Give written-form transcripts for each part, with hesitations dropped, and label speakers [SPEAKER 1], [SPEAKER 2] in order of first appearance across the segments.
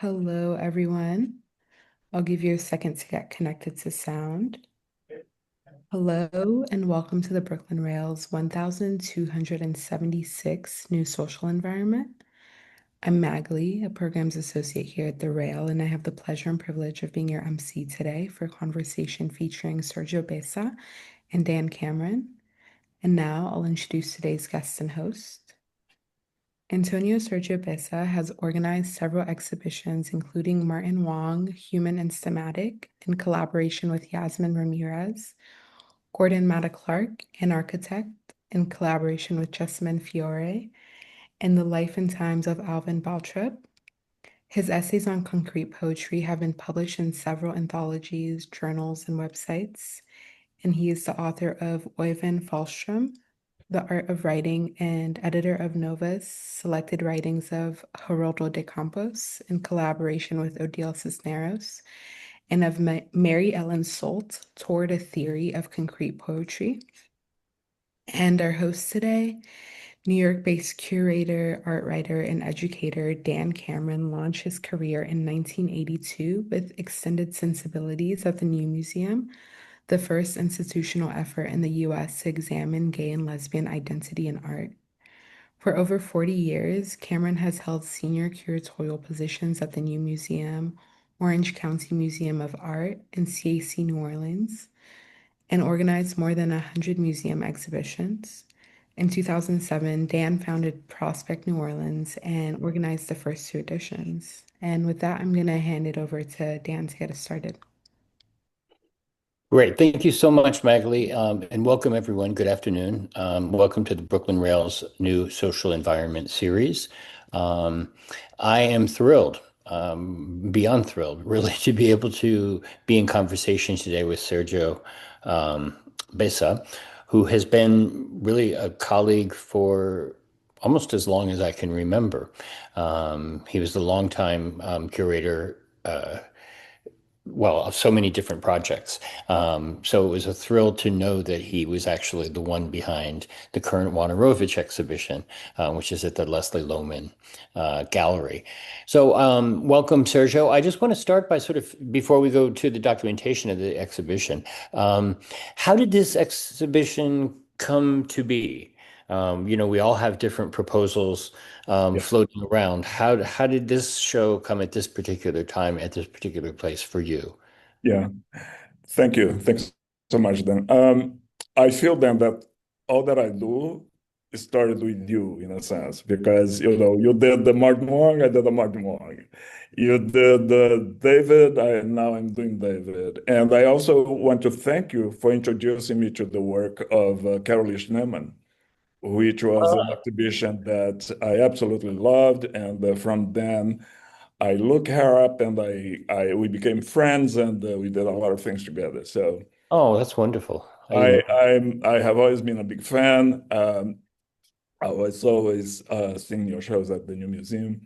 [SPEAKER 1] Hello, everyone. I'll give you a second to get connected to sound. Hello, and welcome to the Brooklyn Rail's 1276 New Social Environment. I'm Magali, a programs associate here at the Rail, and I have the pleasure and privilege of being your MC today for a conversation featuring Sergio Bessa and Dan Cameron. And now I'll introduce today's guest and host. Antonio Sergio Bessa has organized several exhibitions, including Martin Wong, Human and Systematic, in collaboration with Yasmin Ramirez, Gordon Matta Clark, an architect, in collaboration with Jessamine Fiore, and The Life and Times of Alvin Baltrop. His essays on concrete poetry have been published in several anthologies, journals, and websites, and he is the author of Oyvind Falstrom, The Art of Writing, and editor of Nova's Selected Writings of Geraldo de Campos in collaboration with Odile Cisneros, and of Mary Ellen Solt, Toward a Theory of Concrete Poetry. And our host today, New York-based curator, art writer, and educator Dan Cameron launched his career in 1982 with Extended Sensibilities at the New Museum, the first institutional effort in the US to examine gay and lesbian identity in art. For over 40 years, Cameron has held senior curatorial positions at the New Museum, Orange County Museum of Art, and CAC New Orleans, and organized more than 100 museum exhibitions. In 2007, Dan founded Prospect New Orleans and organized the first two editions. And with that, I'm going to hand it over to Dan to get us started.
[SPEAKER 2] Great. Thank you so much, Magali, and welcome everyone. Good afternoon. Welcome to the Brooklyn Rail's new social environment series. I am thrilled, beyond thrilled, really, to be able to be in conversation today with Sergio Bessa, who has been really a colleague for almost as long as I can remember. He was the longtime curator. Well, of so many different projects. So it was a thrill to know that he was actually the one behind the current Wojnarowicz exhibition, which is at the Leslie Lohman Gallery. So welcome, Sergio. I just want to start by sort of, before we go to the documentation of the exhibition, how did this exhibition come to be? We all have different proposals
[SPEAKER 3] Yeah,
[SPEAKER 2] floating around. How did this show come at this particular time at this particular place for you?
[SPEAKER 3] yeah. Thank you. Thanks so much, Dan. I feel then that all that I do started with you in a sense, because you did the Martin Wong, I did the Martin Wong. You did the David, now I'm doing David. And I also want to thank you for introducing me to the work of Caroline Schneemann, which was an exhibition that I absolutely loved. And from then I looked her up, and we became friends, and we did a lot of things together. So
[SPEAKER 2] Oh, that's wonderful. I didn't know.
[SPEAKER 3] I have always been a big fan. I was always seeing your shows at the New Museum.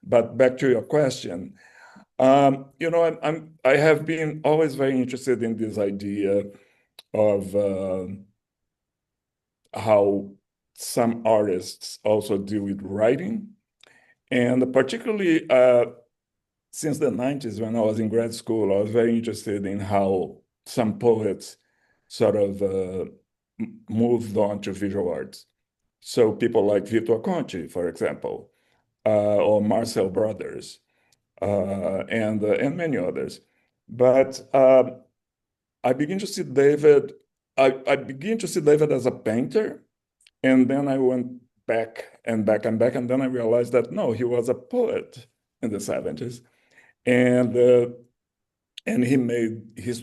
[SPEAKER 3] But back to your question, I have been always very interested in this idea of how some artists also deal with writing, and particularly since the 90s, when I was in grad school, I was very interested in how some poets sort of moved on to visual arts. So people like Vitor Conti, for example, or Marcel Brothers, and many others. But I begin to see David. I begin to see David as a painter, and then I went back and back and back, and then I realized that no, he was a poet in the 70s, and and he made his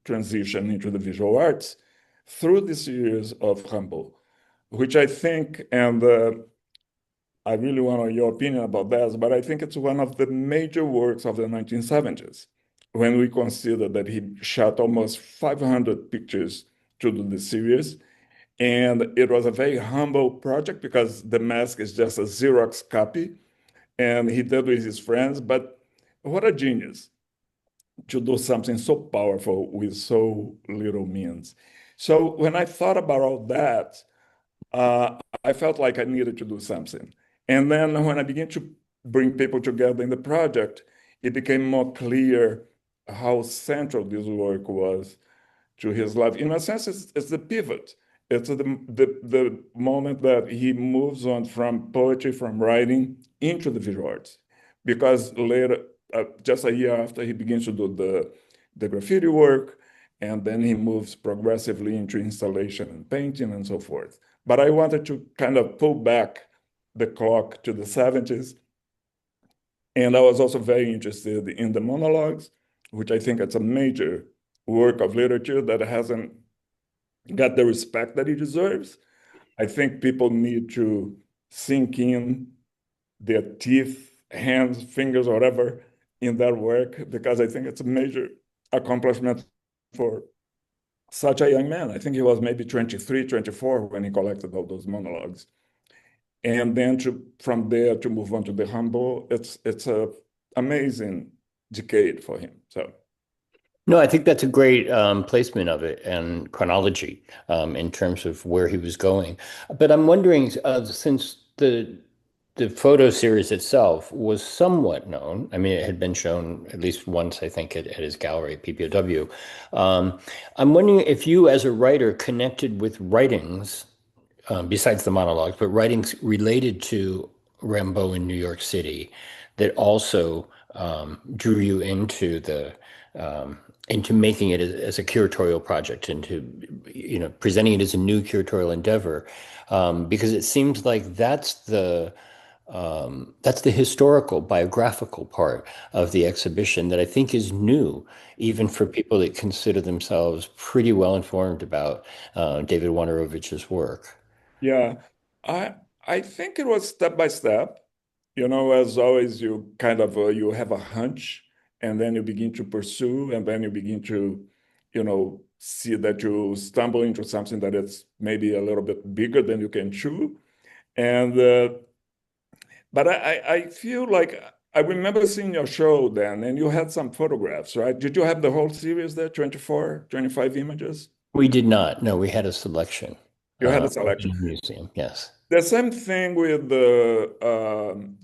[SPEAKER 3] transition into the visual arts through the series of Rimbaud, which I think, and I really want your opinion about that, but I think it's one of the major works of the 1970s, when we consider that he shot almost 500 pictures to do the series. And it was a very humble project because the mask is just a Xerox copy, and he did with his friends. But what a genius to do something so powerful with so little means. So when I thought about all that, I felt like I needed to do something. And then when I began to bring people together in the project, it became more clear how central this work was to his life. In a sense, it's the pivot. It's the moment that he moves on from poetry, from writing, into the visual arts. Because later, just a year after, he begins to do the graffiti work, and then he moves progressively into installation and painting and so forth. But I wanted to kind of pull back the clock to the 70s. And I was also very interested in the monologues, which I think it's a major work of literature that hasn't got the respect that it deserves. I think people need to sink in their teeth, hands, fingers, whatever, in that work, because I think it's a major accomplishment for such a young man. I think he was maybe 23, 24 when he collected all those monologues. And then from there to move on to the humble, it's a amazing decade for him. So
[SPEAKER 2] No, I think that's a great placement of it and chronology in terms of where he was going. But I'm wondering, since the photo series itself was somewhat known, I mean, it had been shown at least once, I think, at his gallery at PPOW. I'm wondering if you, as a writer, connected with writings besides the monologues, but writings related to Rimbaud in New York City that also drew you into making it as a curatorial project, into presenting it as a new curatorial endeavor, because it seems like that's the historical, biographical part of the exhibition that I think is new, even for people that consider themselves pretty well informed about David Wojnarowicz's work.
[SPEAKER 3] yeah, I think it was step by step. As always, you kind of you have a hunch, and then you begin to pursue, and then you begin to, see that you stumble into something that is maybe a little bit bigger than you can chew. And but I feel like I remember seeing your show then, and you had some photographs, right? Did you have the whole series there, 24, 25 images?
[SPEAKER 2] We did not. No, we had a selection
[SPEAKER 3] You had a
[SPEAKER 2] in
[SPEAKER 3] selection.
[SPEAKER 2] the museum. Yes.
[SPEAKER 3] The same thing with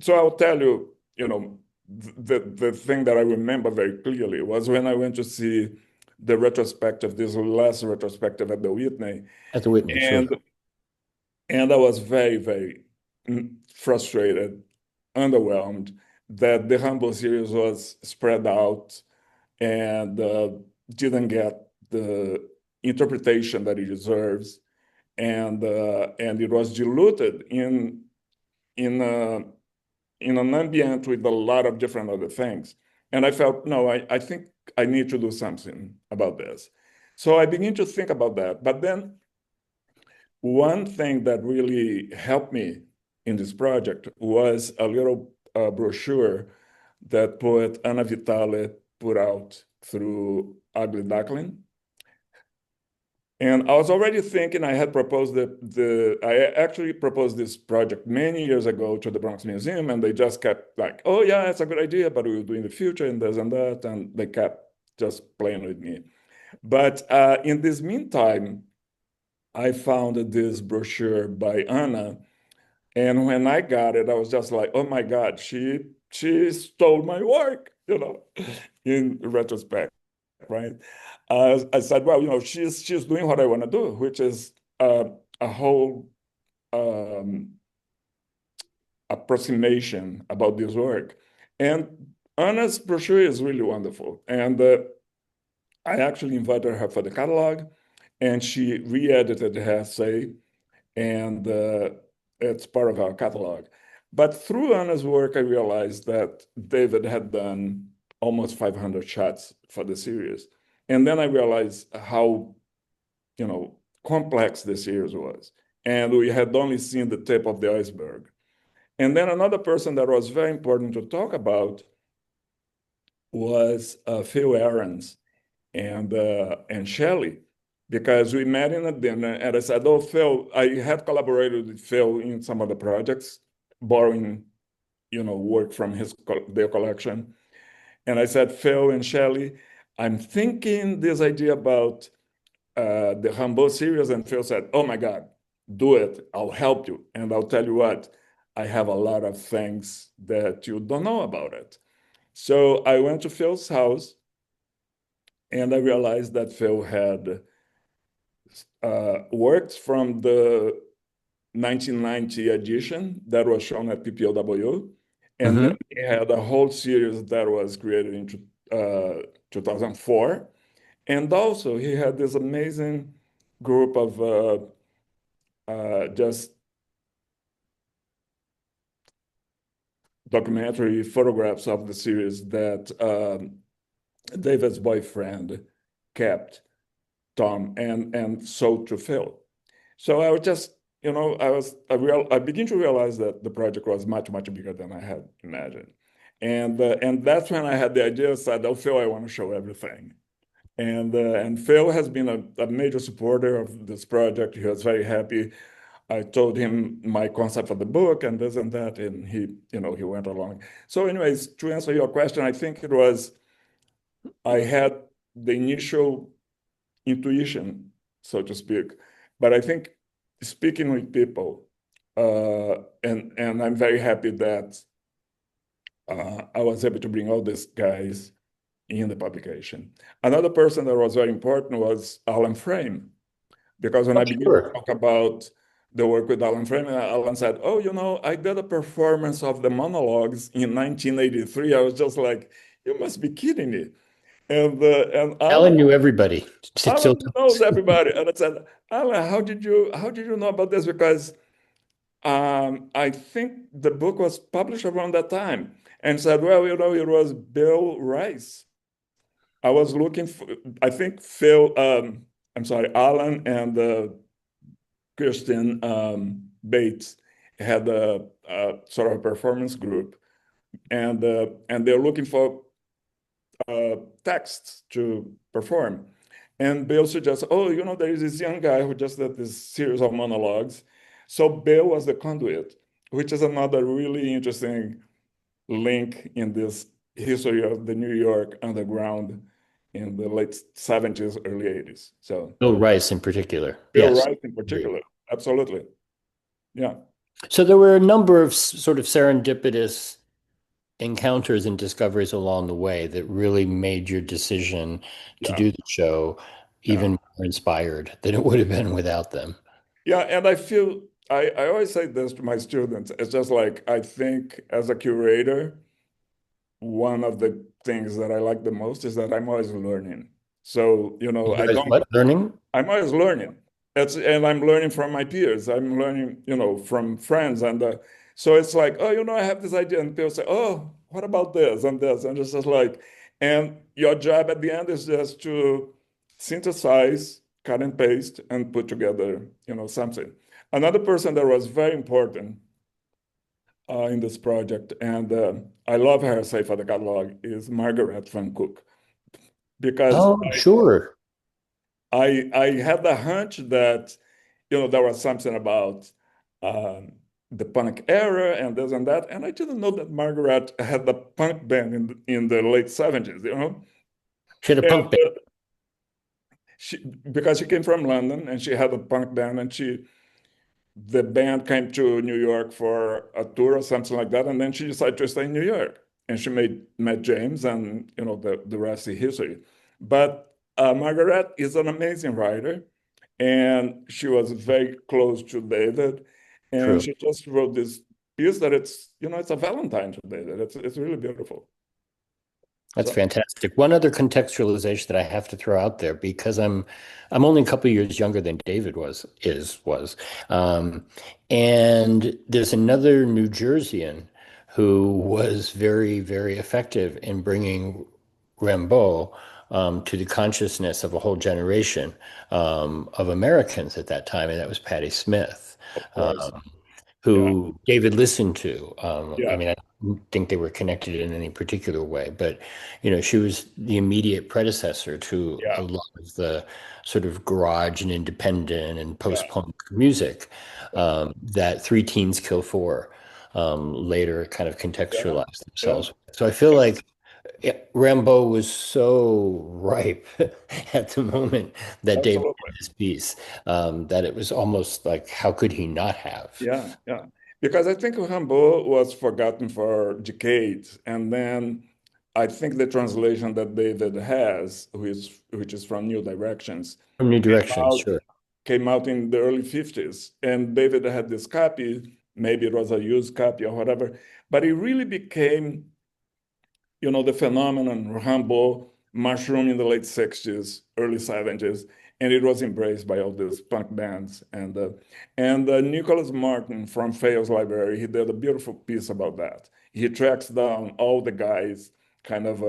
[SPEAKER 3] so I'll tell you, the thing that I remember very clearly was when I went to see the retrospective, this last retrospective at the Whitney,
[SPEAKER 2] At the Whitney, sure.
[SPEAKER 3] and I was very, very frustrated, underwhelmed that the Humble series was spread out and didn't get the interpretation that it deserves, and it was diluted in in an ambient with a lot of different other things. And I felt, no, I think I need to do something about this. So I began to think about that. But then one thing that really helped me in this project was a little brochure that poet Anna Vitale put out through Ugly Duckling. And I was already thinking, I had proposed I actually proposed this project many years ago to the Bronx Museum, and they just kept like, oh yeah, it's a good idea, but we'll do in the future and this and that, and they kept just playing with me. But in this meantime, I found this brochure by Anna, and when I got it, I was just like, oh my God, she stole my work, in retrospect, right? I said, well, she's doing what I want to do, which is a whole approximation about this work. And Anna's brochure is really wonderful. And I actually invited her for the catalog, and she re-edited her essay, and it's part of our catalog. But through Anna's work, I realized that David had done almost 500 shots for the series. And then I realized how, complex the series was. And we had only seen the tip of the iceberg. And then another person that was very important to talk about was Phil Ahrens and Shelley, because we met in a dinner, and I said, oh, Phil, I had collaborated with Phil in some of the projects, borrowing, work from their collection. And I said, Phil and Shelley, I'm thinking this idea about the Rimbaud series. And Phil said, oh my God, do it. I'll help you. And I'll tell you what, I have a lot of things that you don't know about it. So I went to Phil's house and I realized that Phil had worked from the 1990 edition that was shown at PPOW. And then
[SPEAKER 2] Hmm.
[SPEAKER 3] he had a whole series that was created in 2004. And also, he had this amazing group of just documentary photographs of the series that David's boyfriend kept, Tom, and sold to Phil. So I was just, I began to realize that the project was much, much bigger than I had imagined. And that's when I had the idea, said, oh, Phil, I want to show everything. And Phil has been a major supporter of this project. He was very happy. I told him my concept of the book and this and that, and he went along. So, anyways, to answer your question, I think it was I had the initial intuition, so to speak, but I think speaking with people, and I'm very happy that I was able to bring all these guys in the publication. Another person that was very important was Alan Frame, because when
[SPEAKER 2] Oh,
[SPEAKER 3] I began to
[SPEAKER 2] sure.
[SPEAKER 3] talk about the work with Alan Frame, Alan said, oh, I did a performance of the monologues in 1983. I was just like, you must be kidding me. And
[SPEAKER 2] Alan knew everybody. Still
[SPEAKER 3] Alan knows
[SPEAKER 2] does.
[SPEAKER 3] everybody. And I said, Alan, how did you know about this? Because I think the book was published around that time. And said, well, it was Bill Rice. I was looking for, I think Phil, I'm sorry, Alan and Kirsten Bates had a sort of a performance group, and they're looking for texts to perform. And Bill suggests, oh, there is this young guy who just did this series of monologues. So Bill was the conduit, which is another really interesting link in this history of the New York underground in the late 70s, early 80s. So
[SPEAKER 2] Bill Rice in particular.
[SPEAKER 3] Bill
[SPEAKER 2] Yes.
[SPEAKER 3] Wright in particular, absolutely. Yeah,
[SPEAKER 2] So there were a number of sort of serendipitous encounters and discoveries along the way that really made your decision to
[SPEAKER 3] yeah,
[SPEAKER 2] do the show
[SPEAKER 3] yeah.
[SPEAKER 2] even more inspired than it would have been without them.
[SPEAKER 3] Yeah, and I feel I always say this to my students. It's just like I think as a curator, one of the things that I like the most is that I'm always learning. So, I
[SPEAKER 2] You guys,
[SPEAKER 3] don't
[SPEAKER 2] what? Learning?
[SPEAKER 3] I'm always learning. And I'm learning from my peers. I'm learning, from friends. And so it's like, oh, I have this idea. And people say, oh, what about this and this? And it's just like, and your job at the end is just to synthesize, cut and paste, and put together, something. Another person that was very important in this project, and I love her say for the catalog, is Margaret Van Cook, because
[SPEAKER 2] Oh, sure.
[SPEAKER 3] I had the hunch that there was something about um, the punk era and this and that, and I didn't know that Margaret had the punk band in the late 70s,
[SPEAKER 2] She had a
[SPEAKER 3] and
[SPEAKER 2] punk band.
[SPEAKER 3] she because she came from London and she had a punk band, and the band came to New York for a tour or something like that, and then she decided to stay in New York, and she met James, and the rest is history. But Margaret is an amazing writer, and she was very close to David, and
[SPEAKER 2] True.
[SPEAKER 3] she just wrote this piece that it's a Valentine to David. It's really beautiful.
[SPEAKER 2] That's
[SPEAKER 3] So
[SPEAKER 2] fantastic. One other contextualization that I have to throw out there because I'm only a couple of years younger than David was. Um, and there's another New Jerseyan who was very, very effective in bringing Rimbaud to the consciousness of a whole generation of Americans at that time, and that was Patti Smith.
[SPEAKER 3] of course,
[SPEAKER 2] Um,
[SPEAKER 3] yeah,
[SPEAKER 2] who David listened to. I
[SPEAKER 3] yeah,
[SPEAKER 2] mean, I don't think they were connected in any particular way, but she was the immediate predecessor to a
[SPEAKER 3] yeah,
[SPEAKER 2] lot of the sort of garage and independent and
[SPEAKER 3] yeah,
[SPEAKER 2] post-punk music that Three Teens Kill Four later kind of
[SPEAKER 3] yeah,
[SPEAKER 2] contextualized
[SPEAKER 3] yeah,
[SPEAKER 2] themselves. So I feel
[SPEAKER 3] yeah,
[SPEAKER 2] like Rimbaud was so ripe at the moment that David
[SPEAKER 3] absolutely.
[SPEAKER 2] did his piece that it was almost like, how could he not have?
[SPEAKER 3] Yeah, yeah. Because I think Rimbaud was forgotten for decades. And then I think the translation that David has, which is from New Directions,
[SPEAKER 2] From New
[SPEAKER 3] came
[SPEAKER 2] Directions,
[SPEAKER 3] out,
[SPEAKER 2] sure.
[SPEAKER 3] came out in the early 50s. And David had this copy, maybe it was a used copy or whatever, but it really became, the phenomenon Rimbaud mushroom in the late 60s, early 70s, and it was embraced by all these punk bands. And Nicholas Martin from Fayle's Library, he did a beautiful piece about that. He tracks down all the guys kind of,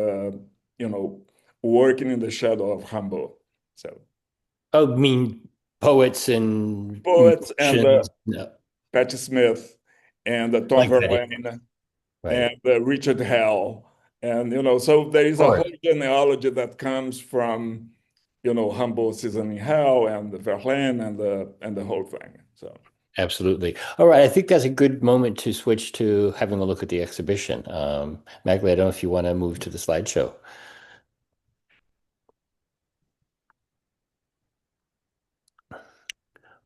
[SPEAKER 3] you know, working in the shadow of Rimbaud. So
[SPEAKER 2] Oh, I mean poets and
[SPEAKER 3] poets and
[SPEAKER 2] musicians. No,
[SPEAKER 3] Patti Smith and Tom
[SPEAKER 2] like Betty.
[SPEAKER 3] Verlaine
[SPEAKER 2] Right.
[SPEAKER 3] and Richard Hell. And, so there is
[SPEAKER 2] Of
[SPEAKER 3] a whole
[SPEAKER 2] course.
[SPEAKER 3] genealogy that comes from, Humboldt seasoning Hell and Verlaine and the whole thing. So,
[SPEAKER 2] Absolutely. All right. I think that's a good moment to switch to having a look at the exhibition. Magdalene, I don't know if you want to move to the slideshow.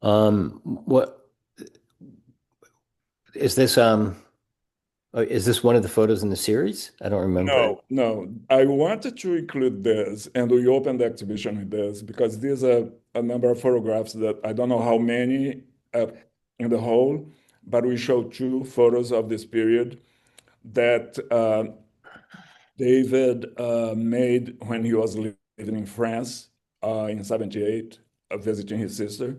[SPEAKER 2] What is this? Is this one of the photos in the series? I don't remember.
[SPEAKER 3] no, no, I wanted to include this, and we opened the exhibition with this because these are a number of photographs that I don't know how many in the whole, but we show two photos of this period that David made when he was living in France in 78, visiting his sister.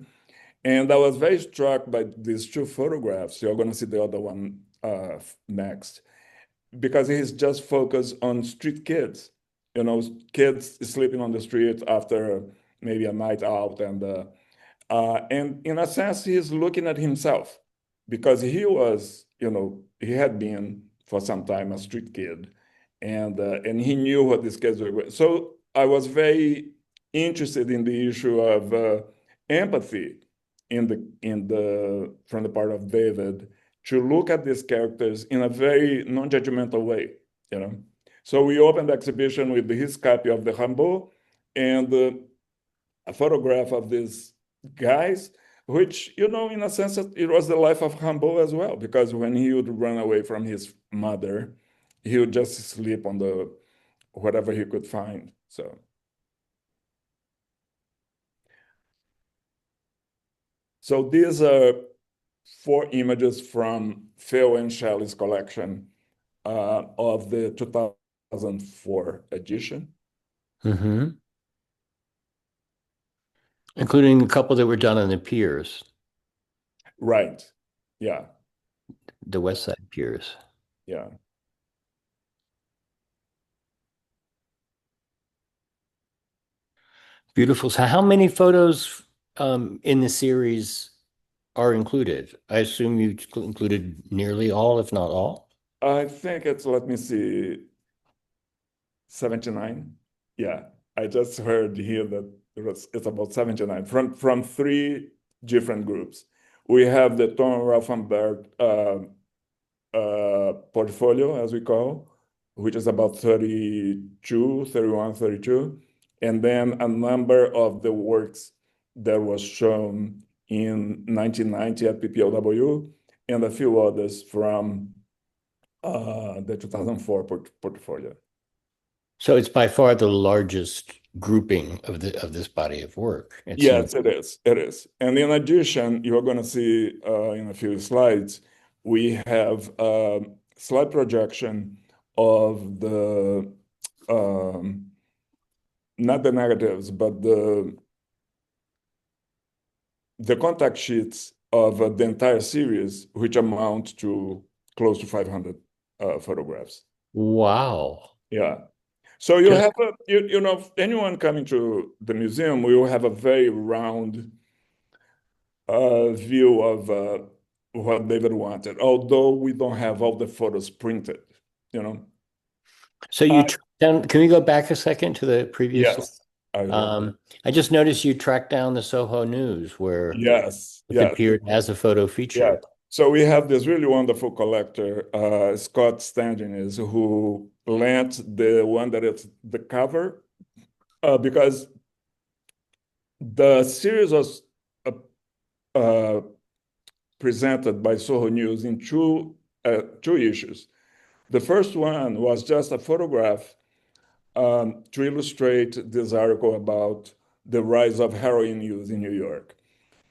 [SPEAKER 3] And I was very struck by these two photographs. You're going to see the other one next, because he's just focused on street kids, kids sleeping on the street after maybe a night out. And in a sense, he's looking at himself because he was, he had been for some time a street kid, and he knew what these kids were going. So I was very interested in the issue of empathy in the from the part of David to look at these characters in a very non-judgmental way, you know. So we opened the exhibition with his copy of the Rimbaud and a photograph of these guys, which, in a sense, it was the life of Rimbaud as well, because when he would run away from his mother, he would just sleep on the whatever he could find. So these are four images from Phil and Shelley's collection of the 2004 edition.
[SPEAKER 2] Hmm. Including a couple that were done on the piers,
[SPEAKER 3] Right. Yeah.
[SPEAKER 2] the West Side piers.
[SPEAKER 3] Yeah.
[SPEAKER 2] Beautiful. So how many photos in the series are included? I assume you included nearly all, if not all.
[SPEAKER 3] I think it's, let me see, 79. Yeah. I just heard here that it's about 79 from three different groups. We have the Tom Rauffenberg portfolio, as we call, which is about 32, 31, 32. And then a number of the works that was shown in 1990 at PPLW, and a few others from the 2004 portfolio.
[SPEAKER 2] So it's by far the largest grouping of this body of work. It seems.
[SPEAKER 3] Yes, it is. It is. And in addition, you're going to see in a few slides, we have a slide projection of um, not the negatives, but the contact sheets of the entire series, which amount to close to 500 photographs.
[SPEAKER 2] Wow.
[SPEAKER 3] Yeah. So you
[SPEAKER 2] Just
[SPEAKER 3] have anyone coming to the museum, we will have a very round view of what David wanted, although we don't have all the photos printed, you know.
[SPEAKER 2] so you
[SPEAKER 3] Uh,
[SPEAKER 2] tracked down. Can we go back a second to the previous slide?
[SPEAKER 3] yes, I will.
[SPEAKER 2] I just noticed you tracked down the Soho News where
[SPEAKER 3] Yes,
[SPEAKER 2] it
[SPEAKER 3] yes,
[SPEAKER 2] appeared as a photo
[SPEAKER 3] yeah.
[SPEAKER 2] feature.
[SPEAKER 3] So we have this really wonderful collector, Scott Stangenis, who lent the one that is the cover, because the series was uh, uh, presented by Soho News in two issues. The first one was just a photograph to illustrate this article about the rise of heroin use in New York.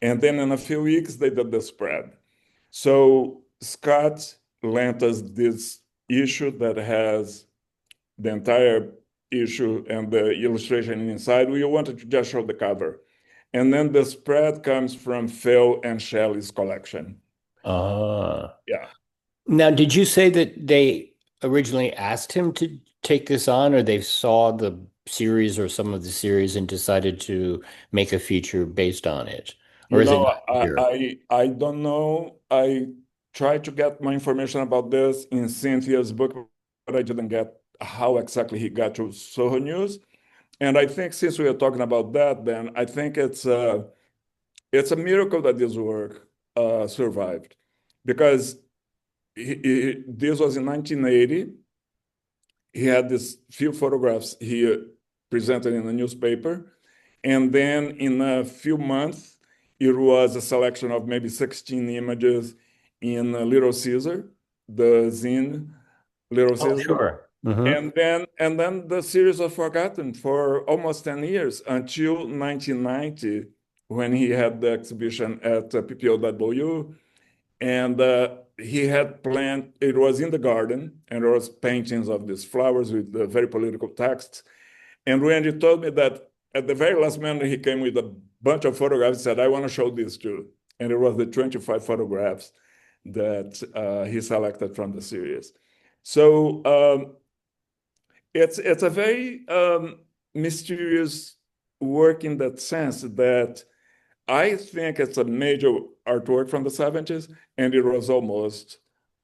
[SPEAKER 3] And then in a few weeks, they did the spread. So Scott lent us this issue that has the entire issue and the illustration inside. We wanted to just show the cover. And then the spread comes from Phil and Shelley's collection. Yeah.
[SPEAKER 2] Now, did you say that they originally asked him to take this on, or they saw the series or some of the series and decided to make a feature based on it? Or
[SPEAKER 3] You
[SPEAKER 2] is it
[SPEAKER 3] know,
[SPEAKER 2] not clear?
[SPEAKER 3] I don't know. I tried to get my information about this in Cynthia's book, but I didn't get how exactly he got to Soho News. And I think since we are talking about that, then I think it's a miracle that this work survived, because this was in 1980. He had these few photographs he presented in the newspaper. And then in a few months, it was a selection of maybe 16 images in Little Caesar, the zine Little
[SPEAKER 2] Oh,
[SPEAKER 3] Caesar.
[SPEAKER 2] sure.
[SPEAKER 3] And then the series was forgotten for almost 10 years until 1990, when he had the exhibition at PPOW. And he had planned, it was in the garden, and there was paintings of these flowers with the very political texts. And when he told me that at the very last minute, he came with a bunch of photographs, said, I want to show this too. And it was the 25 photographs that he selected from the series. So it's a very mysterious work in that sense, that I think it's a major artwork from the 70s, and it was almost,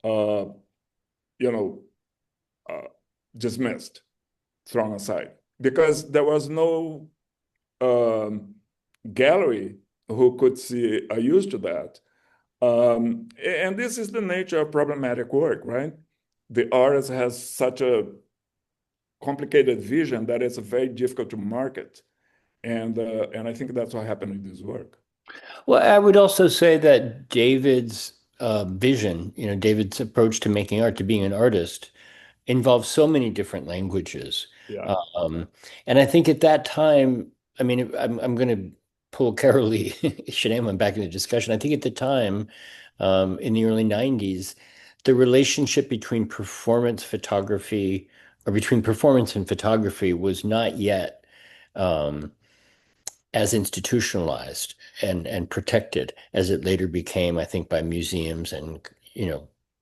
[SPEAKER 3] uh, you know, uh, dismissed, thrown aside, because there was no gallery who could see a use to that. And this is the nature of problematic work, right? The artist has such a complicated vision that it's very difficult to market. And I think that's what happened with this work.
[SPEAKER 2] Well, I would also say that David's vision, David's approach to making art, to being an artist, involves so many different languages.
[SPEAKER 3] Yeah.
[SPEAKER 2] Um, and I think at that time, I mean, I'm going to pull Carolee Schneemann back into the discussion. I think at the time, in the early 90s, the relationship between performance photography or between performance and photography was not yet as institutionalized and protected as it later became, I think, by museums and,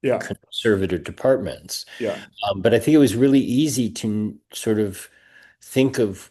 [SPEAKER 3] Yeah.
[SPEAKER 2] conservative departments.
[SPEAKER 3] Yeah.
[SPEAKER 2] But I think it was really easy to sort of think of,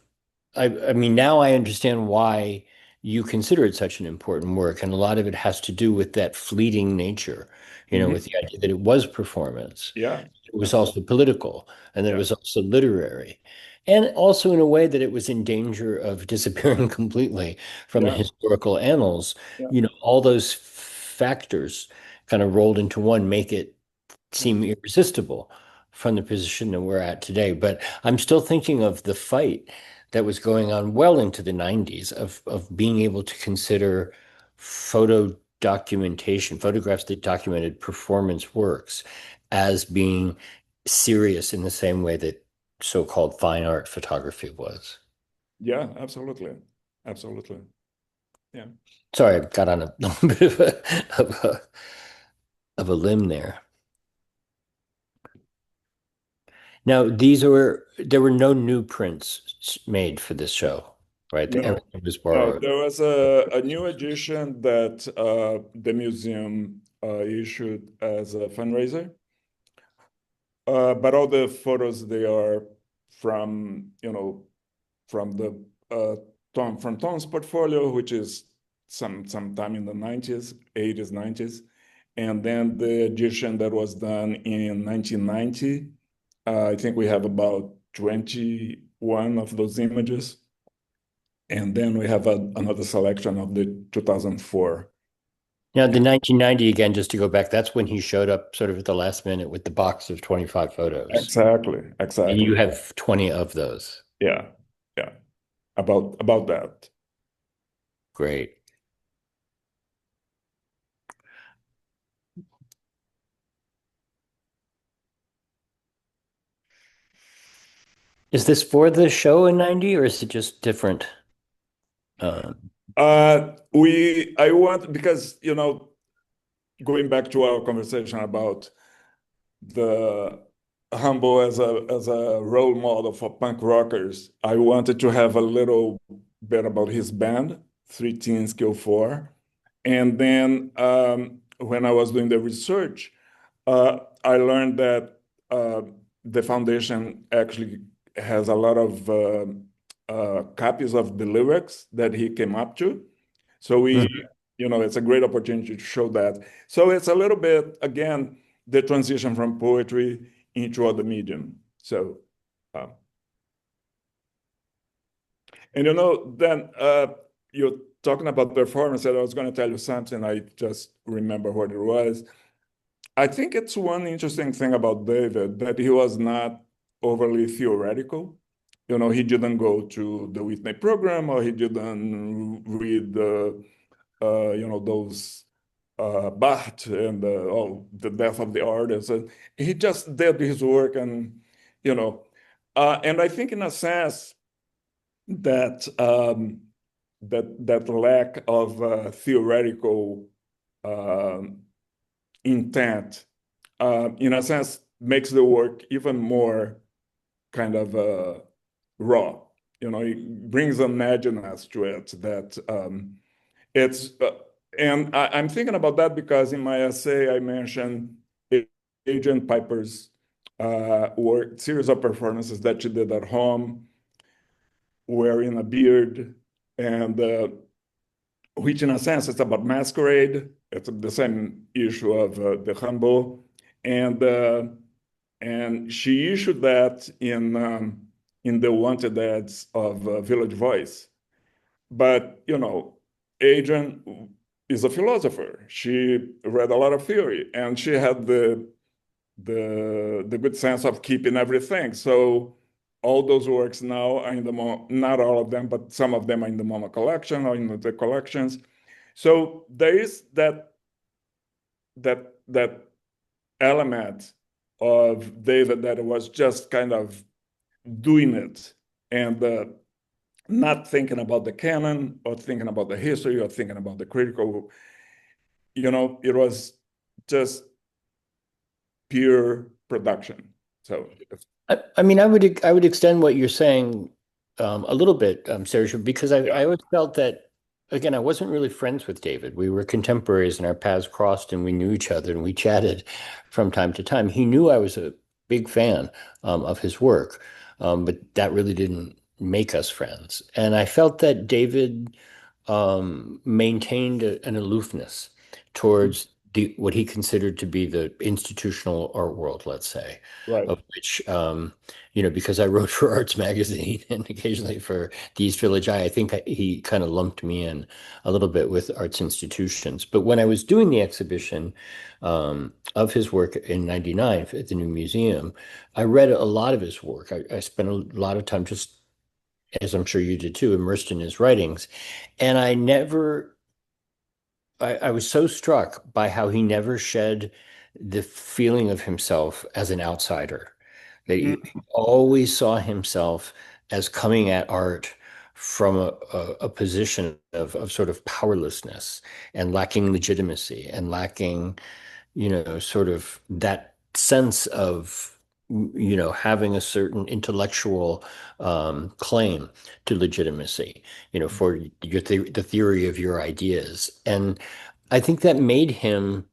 [SPEAKER 2] I mean, now I understand why you consider it such an important work. And a lot of it has to do with that fleeting nature,
[SPEAKER 3] Mhm.
[SPEAKER 2] with the idea that it was performance.
[SPEAKER 3] Yeah.
[SPEAKER 2] It was
[SPEAKER 3] Absolutely.
[SPEAKER 2] also political, and that it
[SPEAKER 3] Yeah.
[SPEAKER 2] was also literary. And also in a way that it was in danger of disappearing completely from the
[SPEAKER 3] Yeah.
[SPEAKER 2] historical annals.
[SPEAKER 3] Yeah.
[SPEAKER 2] All those factors kind of rolled into one make it
[SPEAKER 3] Yeah.
[SPEAKER 2] seem irresistible from the position that we're at today. But I'm still thinking of the fight that was going on well into the 90s of being able to consider photo documentation, photographs that documented performance works, as being serious in the same way that so-called fine art photography was.
[SPEAKER 3] Yeah. Absolutely. Absolutely. Yeah.
[SPEAKER 2] Sorry, I got on a little bit of a limb there. Now, there were no new prints made for this show, right?
[SPEAKER 3] No.
[SPEAKER 2] Everything was
[SPEAKER 3] No,
[SPEAKER 2] borrowed.
[SPEAKER 3] there was a new edition that the museum issued as a fundraiser. But all the photos, they are from, from the from Tom's portfolio, which is sometime in the 90s, 80s, 90s. And then the edition that was done in 1990, I think we have about 21 of those images. And then we have another selection of the 2004.
[SPEAKER 2] Now, the 1990 again, just to go back, that's when he showed up sort of at the last minute with the box of 25 photos.
[SPEAKER 3] Exactly,
[SPEAKER 2] And
[SPEAKER 3] exactly.
[SPEAKER 2] you have 20 of those.
[SPEAKER 3] Yeah, yeah. About that.
[SPEAKER 2] Great. Is this for the show in 90 or is it just different? Uh,
[SPEAKER 3] I want, because, going back to our conversation about the Humble as a role model for punk rockers, I wanted to have a little bit about his band, Three Teens Kill Four. And then when I was doing the research, I learned that uh, the foundation actually has a lot of copies of the lyrics that he came up to. So
[SPEAKER 2] mhm.
[SPEAKER 3] it's a great opportunity to show that. So it's a little bit, again, the transition from poetry into other medium. So, uh, and then you're talking about performance, and I was going to tell you something. I just remember what it was. I think it's one interesting thing about David that he was not overly theoretical. He didn't go to the Whitney program, or he didn't read those Barth and the death of the artist. And he just did his work, and I think in a sense that that lack of theoretical um intent, in a sense, makes the work even more kind of raw. It brings a madness to it that it's, and I'm thinking about that because in my essay I mentioned Agent Piper's work, series of performances that she did at home, wearing a beard, and which in a sense it's about masquerade. It's the same issue of the humble, and she issued that in the wanted ads of Village Voice. But Adrian is a philosopher. She read a lot of theory, and she had the good sense of keeping everything. So all those works now are in the not all of them, but some of them are in the MoMA collection or in the collections. So there is that element of David that was just kind of doing it and not thinking about the canon or thinking about the history or thinking about the critical. It was just pure production. So
[SPEAKER 2] I mean, I would extend what you're saying a little bit, Sergio, because
[SPEAKER 3] yeah,
[SPEAKER 2] I always felt that again, I wasn't really friends with David. We were contemporaries and our paths crossed and we knew each other and we chatted from time to time. He knew I was a big fan of his work, but that really didn't make us friends. And I felt that David maintained an aloofness towards the what he considered to be the institutional art world, let's say,
[SPEAKER 3] right.
[SPEAKER 2] of which because I wrote for Arts Magazine and occasionally for the East Village Eye, I think he kind of lumped me in a little bit with arts institutions. But when I was doing the exhibition of his work in '99 at the new museum, I read a lot of his work. I spent a lot of time just, as I'm sure you did too, immersed in his writings. And I was so struck by how he never shed the feeling of himself as an outsider, that he
[SPEAKER 3] Mm,
[SPEAKER 2] always saw himself as coming at art from a position of sort of powerlessness and lacking legitimacy and lacking, sort of that sense of, having a certain intellectual claim to legitimacy, for the theory of your ideas. And I think that made him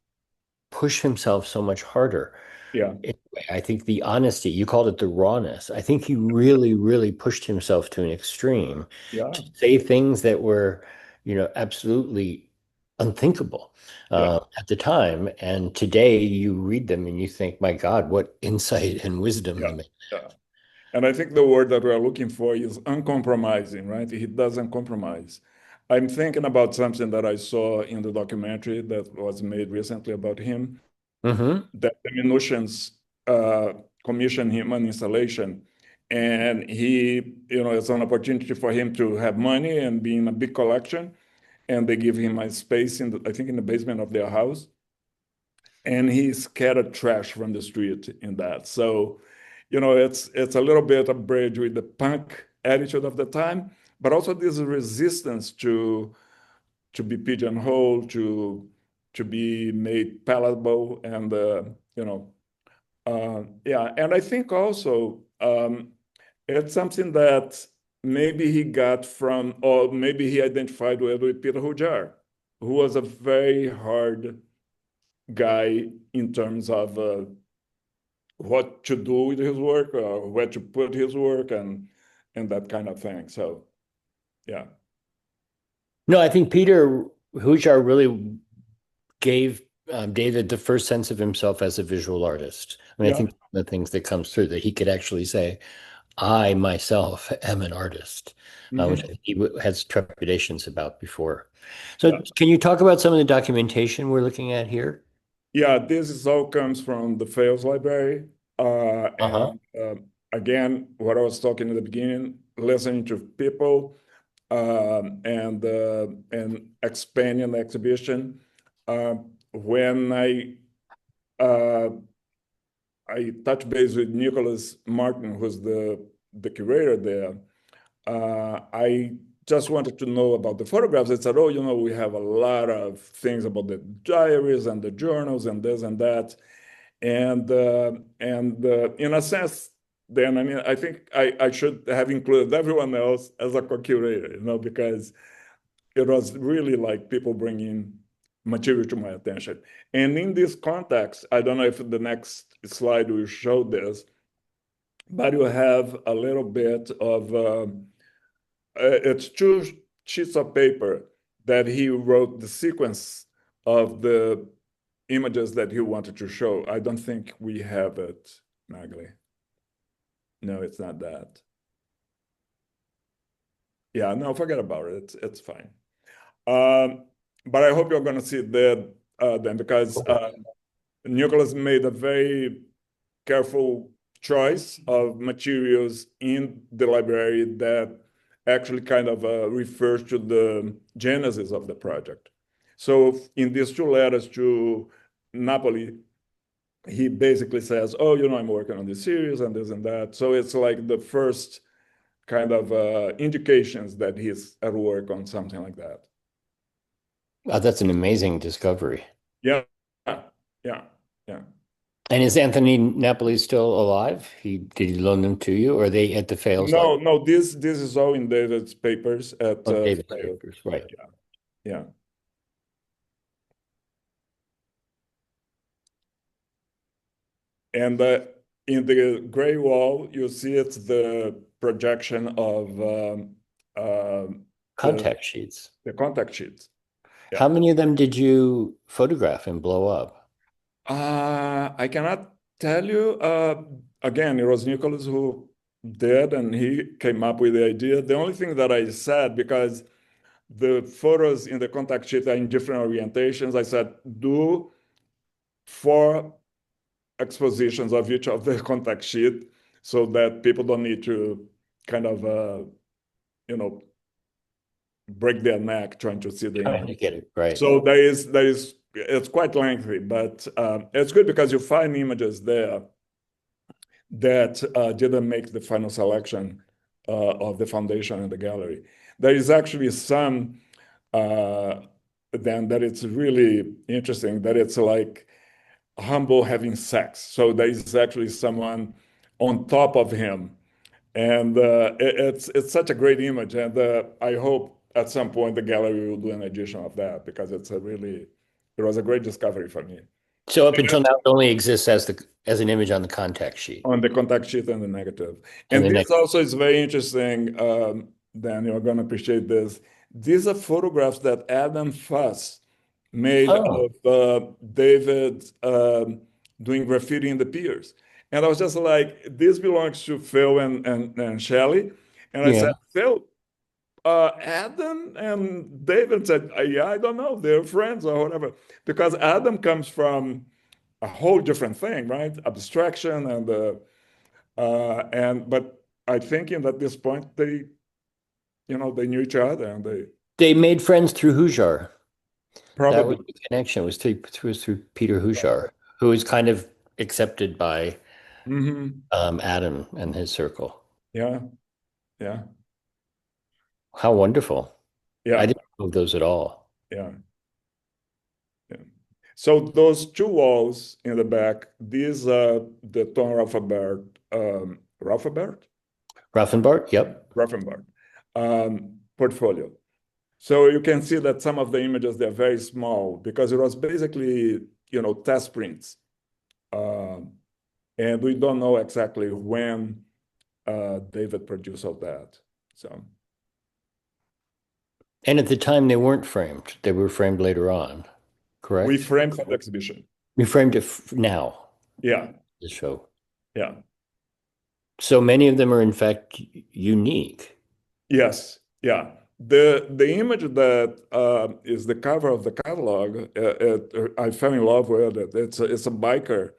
[SPEAKER 2] push himself so much harder.
[SPEAKER 3] yeah,
[SPEAKER 2] Anyway, I think the honesty, you called it the rawness. I think he really, really pushed himself to an extreme
[SPEAKER 3] yeah,
[SPEAKER 2] to say things that were, absolutely unthinkable
[SPEAKER 3] yeah,
[SPEAKER 2] at the time. And today you read them and you think, my God, what insight and wisdom the
[SPEAKER 3] yeah,
[SPEAKER 2] man.
[SPEAKER 3] yeah. And I think the word that we're looking for is uncompromising, right? He doesn't compromise. I'm thinking about something that I saw in the documentary that was made recently about him,
[SPEAKER 2] Hmm.
[SPEAKER 3] that the Minutions uh, commissioned him an installation. And it's an opportunity for him to have money and be in a big collection. And they give him a space I think in the basement of their house. And he scattered trash from the street in that. So it's a little bit a bridge with the punk attitude of the time, but also this resistance to be pigeonholed, to be made palatable, and yeah. And I think also it's something that maybe he got from, or maybe he identified with Peter Hujar, who was a very hard guy in terms of what to do with his work, or where to put his work, and that kind of thing. So yeah.
[SPEAKER 2] No, I think Peter Hujar really gave David the first sense of himself as a visual artist. I mean, I
[SPEAKER 3] Yeah.
[SPEAKER 2] think the things that comes through that he could actually say, I myself am an artist, which I
[SPEAKER 3] Mhm.
[SPEAKER 2] think he has trepidations about before. So
[SPEAKER 3] Yeah.
[SPEAKER 2] can you talk about some of the documentation we're looking at here?
[SPEAKER 3] Yeah, this is all comes from the Fales Library.
[SPEAKER 2] Uh-huh.
[SPEAKER 3] And again, what I was talking at the beginning, listening to people, and expanding the exhibition. When uh, I touched base with Nicholas Martin, who's the curator there, I just wanted to know about the photographs. They said, "Oh, we have a lot of things about the diaries and the journals and this and that." And in a sense, then I mean, I think I should have included everyone else as a co-curator, because it was really like people bringing material to my attention. And in this context, I don't know if the next slide will show this, but you have a little bit of it's two sheets of paper that he wrote the sequence of the images that he wanted to show. I don't think we have it, Magli. No, it's not that. Yeah, no, forget about it. It's fine. Um, but I hope you're going to see that then, because Nicholas made a very careful choice of materials in the library that actually kind of refers to the genesis of the project. So in these two letters to Napoli, he basically says, "Oh, I'm working on this series and this and that." So it's like the first kind of indications that he's at work on something like that.
[SPEAKER 2] That's an amazing discovery.
[SPEAKER 3] Yeah, yeah, yeah.
[SPEAKER 2] And is Anthony Napoli still alive? Did he loan them to you, or are they at the Fales
[SPEAKER 3] No,
[SPEAKER 2] Library?
[SPEAKER 3] no, this is all in David's papers at
[SPEAKER 2] Oh, David's
[SPEAKER 3] Fayette.
[SPEAKER 2] papers, right.
[SPEAKER 3] Yeah, yeah. And in the gray wall, you see it's the projection of uh, the
[SPEAKER 2] Contact sheets.
[SPEAKER 3] the contact sheets. Yeah.
[SPEAKER 2] How many of them did you photograph and blow up?
[SPEAKER 3] I cannot tell you. Again, it was Nicholas who did, and he came up with the idea. The only thing that I said, because the photos in the contact sheet are in different orientations, I said, do 4 expositions of each of the contact sheet so that people don't need to kind of, break their neck trying to see the
[SPEAKER 2] Trying
[SPEAKER 3] image.
[SPEAKER 2] to get it right.
[SPEAKER 3] So it's quite lengthy, but it's good because you find images there that didn't make the final selection of the foundation and the gallery. There is actually some uh, then that it's really interesting that it's like humble having sex. So there is actually someone on top of him, and it's such a great image. And I hope at some point the gallery will do an edition of that because it was a great discovery for me
[SPEAKER 2] So up until now, it only exists as an image on the contact sheet.
[SPEAKER 3] on the contact sheet and the negative.
[SPEAKER 2] And
[SPEAKER 3] And
[SPEAKER 2] the
[SPEAKER 3] this
[SPEAKER 2] next,
[SPEAKER 3] also is very interesting. Dan, you're going to appreciate this. These are photographs that Adam Fuss made
[SPEAKER 2] oh,
[SPEAKER 3] of David doing graffiti in the piers. And I was just like, this belongs to Phil and Shelley. And I said,
[SPEAKER 2] yeah.
[SPEAKER 3] Phil, Adam and David said, yeah, I don't know, they're friends or whatever. Because Adam comes from a whole different thing, right? Abstraction but I think at this point they knew each other and they
[SPEAKER 2] They made friends through Hujar. That was
[SPEAKER 3] probably.
[SPEAKER 2] the connection, was through Peter Hujar, who was kind of accepted by
[SPEAKER 3] Hmm.
[SPEAKER 2] Adam and his circle.
[SPEAKER 3] Yeah, yeah,
[SPEAKER 2] How wonderful. I
[SPEAKER 3] yeah,
[SPEAKER 2] didn't know those at all.
[SPEAKER 3] yeah, yeah. So those two walls in the back, these are the Tom Rauffenberg,
[SPEAKER 2] Raffenbart, yep.
[SPEAKER 3] Rauffenberg portfolio. So you can see that some of the images, they're very small because it was basically, test prints. Um, and we don't know exactly when David produced all that. So
[SPEAKER 2] And at the time, they weren't framed. They were framed later on,
[SPEAKER 3] we
[SPEAKER 2] correct?
[SPEAKER 3] framed for the exhibition.
[SPEAKER 2] We framed it now,
[SPEAKER 3] Yeah,
[SPEAKER 2] the show.
[SPEAKER 3] yeah,
[SPEAKER 2] So many of them are, in fact, unique.
[SPEAKER 3] yes, yeah. The image that is the cover of the catalog, I fell in love with it. It's a biker,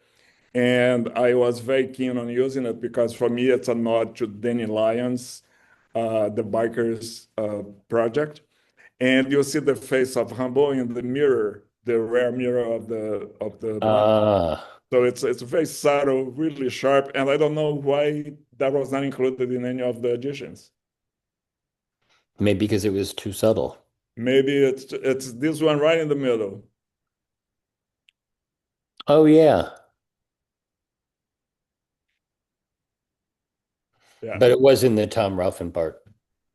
[SPEAKER 3] and I was very keen on using it because for me it's a nod to Danny Lyons, the bikers project. And you see the face of Rimbaud in the mirror, the rear mirror of the bike.
[SPEAKER 2] Ah,
[SPEAKER 3] So it's very subtle, really sharp, and I don't know why that was not included in any of the editions.
[SPEAKER 2] maybe because it was too subtle.
[SPEAKER 3] Maybe it's this one right in the middle.
[SPEAKER 2] Oh, yeah.
[SPEAKER 3] Yeah.
[SPEAKER 2] But it was in the Tom Rauffenbart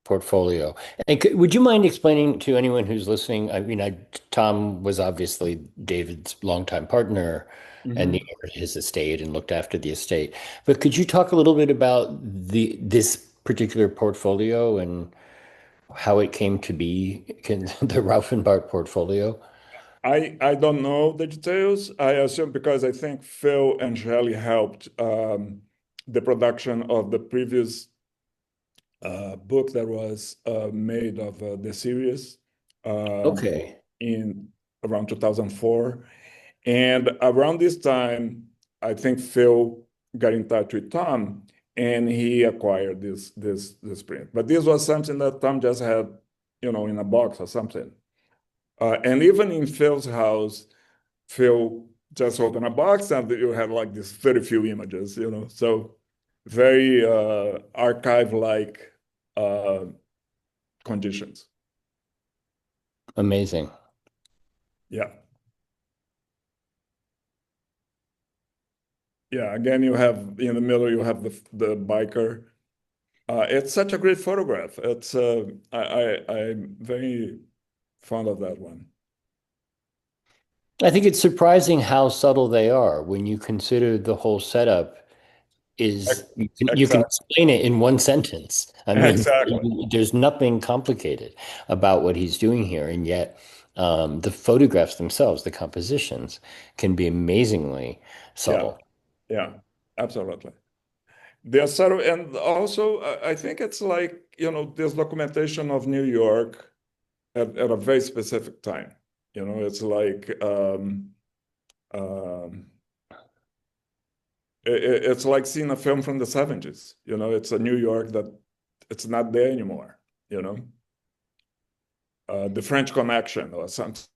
[SPEAKER 2] portfolio. And would you mind explaining to anyone who's listening? I mean, Tom was obviously David's longtime partner and
[SPEAKER 3] Mhm.
[SPEAKER 2] his estate and looked after the estate. But could you talk a little bit about this particular portfolio and how it came to be, the Rauffenbart portfolio?
[SPEAKER 3] I don't know the details. I assume because I think Phil and Shelley helped the production of the previous book that was made of the series um,
[SPEAKER 2] Okay.
[SPEAKER 3] in around 2004. And around this time, I think Phil got in touch with Tom and he acquired this print. But this was something that Tom just had, in a box or something. And even in Phil's house, Phil just opened a box and you had like these very few images, so very archive-like uh, conditions.
[SPEAKER 2] Amazing.
[SPEAKER 3] Yeah. Yeah. Again, you have in the middle, you have the biker. It's such a great photograph. I'm very fond of that one.
[SPEAKER 2] I think it's surprising how subtle they are when you consider the whole setup is you can
[SPEAKER 3] Exactly.
[SPEAKER 2] explain it in one sentence. I mean,
[SPEAKER 3] Exactly.
[SPEAKER 2] there's nothing complicated about what he's doing here, and yet the photographs themselves, the compositions, can be amazingly
[SPEAKER 3] Yeah.
[SPEAKER 2] subtle.
[SPEAKER 3] Yeah. Absolutely. They are subtle, and also I think it's like, this documentation of New York at a very specific time. It's like um, it's like seeing a film from the 70s. It's a New York that it's not there anymore. You know, the French Connection or something.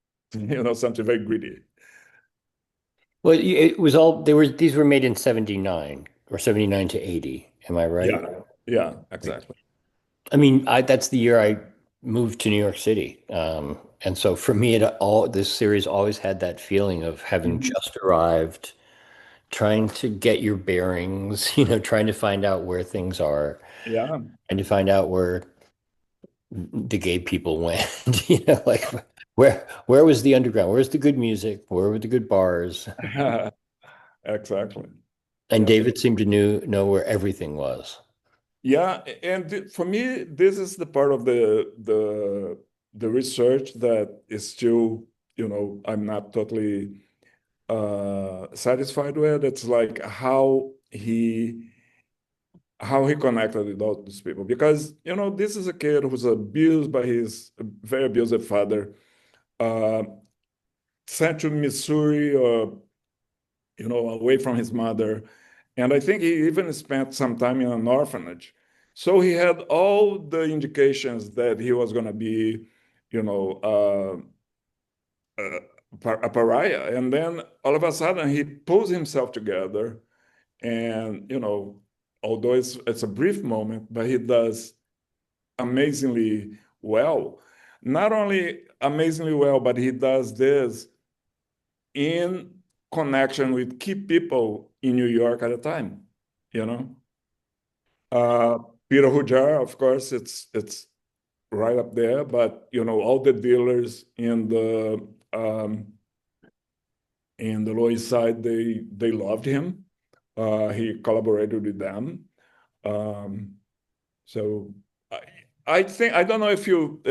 [SPEAKER 3] Something very gritty.
[SPEAKER 2] Well, it was all they were. These were made in 79 or 79 to 80. Am I right?
[SPEAKER 3] Yeah, yeah,
[SPEAKER 2] Right.
[SPEAKER 3] exactly.
[SPEAKER 2] I mean, that's the year I moved to New York City. And so for me, this series always had that feeling of having
[SPEAKER 3] Mhm.
[SPEAKER 2] just arrived, trying to get your bearings, trying to find out where things are,
[SPEAKER 3] Yeah.
[SPEAKER 2] and to find out where the gay people went, like where was the underground? Where's the good music? Where were the good bars?
[SPEAKER 3] Exactly.
[SPEAKER 2] And
[SPEAKER 3] Yeah.
[SPEAKER 2] David seemed to know where everything was.
[SPEAKER 3] Yeah, and for me, this is the part of the research that is still, I'm not totally satisfied with. It's like how he connected with all these people because this is a kid who's abused by his very abusive father, uh, sent to Missouri or away from his mother. And I think he even spent some time in an orphanage. So he had all the indications that he was going to be, you know, a pariah. And then all of a sudden he pulls himself together And, although it's a brief moment, but he does amazingly well. Not only amazingly well, but he does this in connection with key people in New York at the time, you know. Uh, Peter Hujar, of course, it's right up there, but all the dealers in the Lower East Side, they loved him. He collaborated with them. Um, so I, I think I don't know if you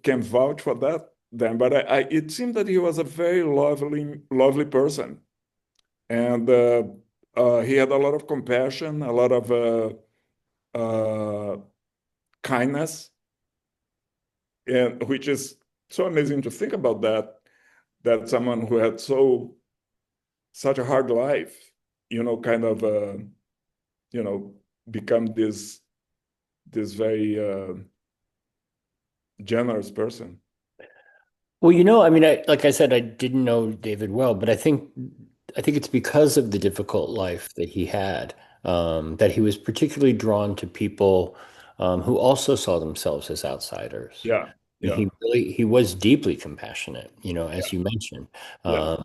[SPEAKER 3] can vouch for that then, but it seemed that he was a very lovely person, and he had a lot of compassion, a lot of kindness, and which is so amazing to think about that someone who had such a hard life, kind of you know become this very generous person.
[SPEAKER 2] Well, I mean, like I said, I didn't know David well, but I think it's because of the difficult life that he had, that he was particularly drawn to people who also saw themselves as outsiders.
[SPEAKER 3] Yeah, yeah,
[SPEAKER 2] He was deeply compassionate,
[SPEAKER 3] yeah,
[SPEAKER 2] as you mentioned.
[SPEAKER 3] yeah.
[SPEAKER 2] Um,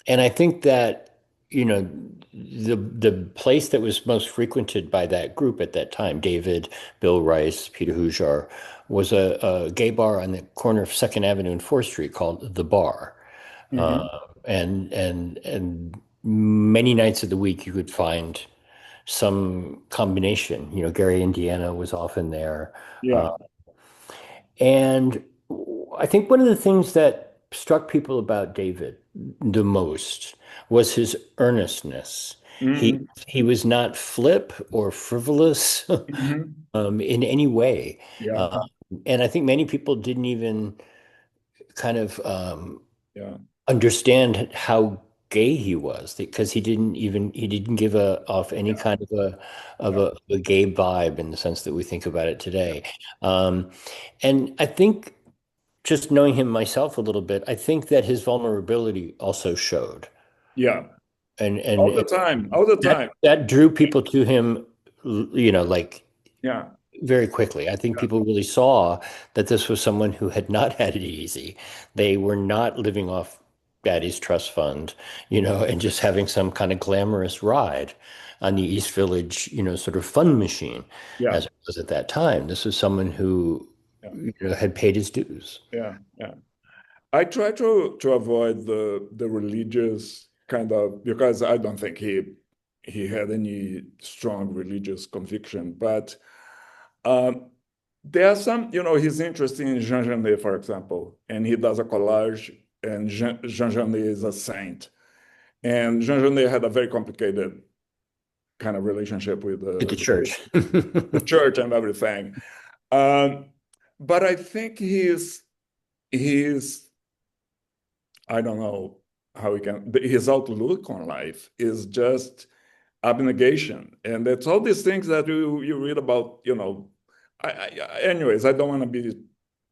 [SPEAKER 2] and I think that, the place that was most frequented by that group at that time, David, Bill Rice, Peter Hujar, was a gay bar on the corner of Second Avenue and Fourth Street called The Bar.
[SPEAKER 3] Hmm.
[SPEAKER 2] And many nights of the week you could find some combination. Gary, Indiana was often there.
[SPEAKER 3] Yeah.
[SPEAKER 2] And I think one of the things that struck people about David the most was his earnestness. He
[SPEAKER 3] Hmm.
[SPEAKER 2] he was not flip or frivolous
[SPEAKER 3] Hmm.
[SPEAKER 2] in any way.
[SPEAKER 3] Yeah,
[SPEAKER 2] Uh, and I think many people didn't even kind of
[SPEAKER 3] yeah,
[SPEAKER 2] understand how gay he was because he didn't give off any
[SPEAKER 3] yeah,
[SPEAKER 2] kind of a of
[SPEAKER 3] yeah,
[SPEAKER 2] a, a gay vibe in the sense that we think about it today. Um, and I think just knowing him myself a little bit, I think that his vulnerability also showed.
[SPEAKER 3] yeah.
[SPEAKER 2] And and,
[SPEAKER 3] All the
[SPEAKER 2] and
[SPEAKER 3] time, all the
[SPEAKER 2] that
[SPEAKER 3] time.
[SPEAKER 2] that drew people to him, like
[SPEAKER 3] Yeah,
[SPEAKER 2] very quickly. I think
[SPEAKER 3] yeah,
[SPEAKER 2] people really saw that this was someone who had not had it easy. They were not living off Daddy's trust fund, and just having some kind of glamorous ride on the East Village, sort of fun machine,
[SPEAKER 3] yeah,
[SPEAKER 2] as it was at that time. This was someone who,
[SPEAKER 3] yeah,
[SPEAKER 2] had paid his dues.
[SPEAKER 3] yeah, yeah. I try to avoid the religious kind of, because I don't think he had any strong religious conviction, but um, there are some, he's interested in Jean Genet, for example, and he does a collage, and Jean Genet is a saint. And Jean Genet had a very complicated kind of relationship with
[SPEAKER 2] At the church.
[SPEAKER 3] the church and everything. Um, but I think he's I don't know how he can his outlook on life is just abnegation, and it's all these things that you read about. Anyways, I don't want to be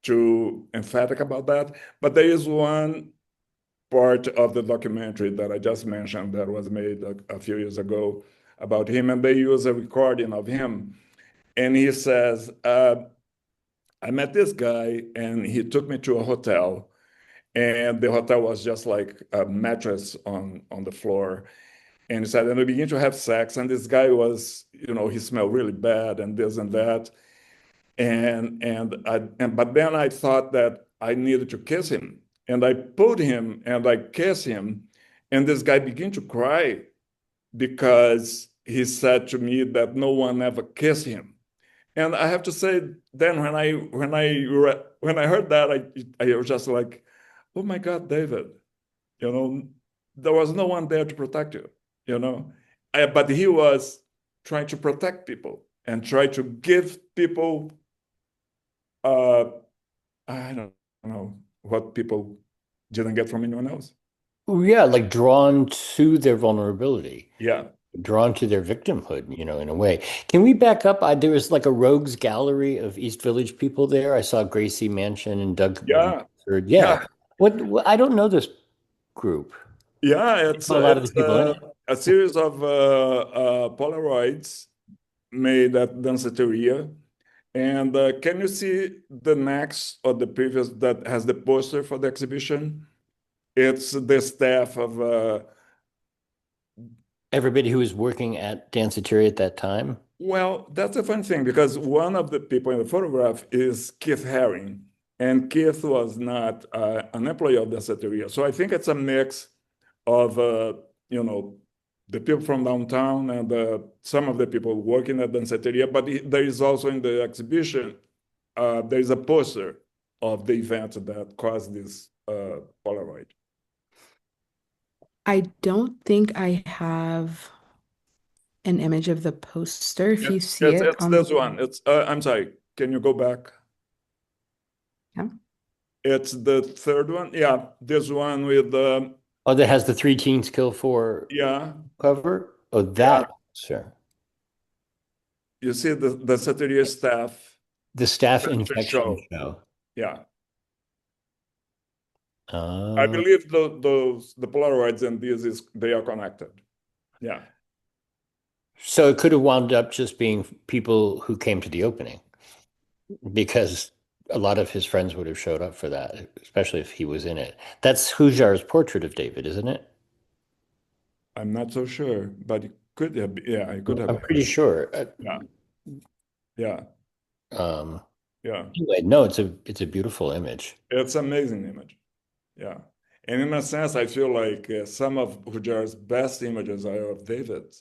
[SPEAKER 3] too emphatic about that, but there is one part of the documentary that I just mentioned that was made a few years ago about him, and they use a recording of him, and he says, I met this guy, and he took me to a hotel, and the hotel was just like a mattress on the floor. And he said, and we began to have sex, and this guy was, he smelled really bad, and this and that. But then I thought that I needed to kiss him, and I pulled him and I kissed him, and this guy began to cry because he said to me that no one ever kissed him. And I have to say, then when I heard that, I was just like, oh my God, David, you know, there was no one there to protect you, you know. But he was trying to protect people and try to give people, uh, I don't know what people didn't get from anyone else.
[SPEAKER 2] Yeah, like drawn to their vulnerability,
[SPEAKER 3] Yeah,
[SPEAKER 2] drawn to their victimhood, in a way. Can we back up? There was like a rogues gallery of East Village people there. I saw Gracie Mansion and Doug
[SPEAKER 3] yeah,
[SPEAKER 2] Rutherford. Yeah.
[SPEAKER 3] yeah,
[SPEAKER 2] I don't know this group.
[SPEAKER 3] yeah.
[SPEAKER 2] A lot of the people in it.
[SPEAKER 3] a series of Polaroids made at Danceteria. And can you see the next or the previous that has the poster for the exhibition? It's the staff of,
[SPEAKER 2] Everybody who was working at Danceteria at that time.
[SPEAKER 3] well, that's a fun thing because one of the people in the photograph is Keith Haring, and Keith was not an employee of Danceteria. So I think it's a mix of, you know, the people from downtown and some of the people working at Danceteria, but there is also in the exhibition, there is a poster of the event that caused this Polaroid.
[SPEAKER 1] I don't think I have an image of the poster. If you see it
[SPEAKER 3] It's
[SPEAKER 1] on
[SPEAKER 3] this
[SPEAKER 1] the,
[SPEAKER 3] one. It's I'm sorry. Can you go back?
[SPEAKER 1] yeah.
[SPEAKER 3] It's the third one. Yeah, this one with
[SPEAKER 2] Oh, that has the Three Teens Kill Four
[SPEAKER 3] yeah,
[SPEAKER 2] cover. Oh,
[SPEAKER 3] yeah.
[SPEAKER 2] that, sure.
[SPEAKER 3] You see the Saturday staff
[SPEAKER 2] The staff
[SPEAKER 3] the
[SPEAKER 2] infection
[SPEAKER 3] show.
[SPEAKER 2] show.
[SPEAKER 3] Yeah, I
[SPEAKER 2] Uh,
[SPEAKER 3] believe the Polaroids and these is they are connected. Yeah,
[SPEAKER 2] so it could have wound up just being people who came to the opening because a lot of his friends would have showed up for that, especially if he was in it. That's Hujar's portrait of David, isn't it?
[SPEAKER 3] I'm not so sure, but it could have. Yeah, it could have
[SPEAKER 2] I'm
[SPEAKER 3] been.
[SPEAKER 2] pretty sure.
[SPEAKER 3] Yeah, yeah,
[SPEAKER 2] Um,
[SPEAKER 3] yeah.
[SPEAKER 2] anyway, no, it's a beautiful image.
[SPEAKER 3] It's amazing image. Yeah, and in a sense, I feel like some of Hujar's best images are of David.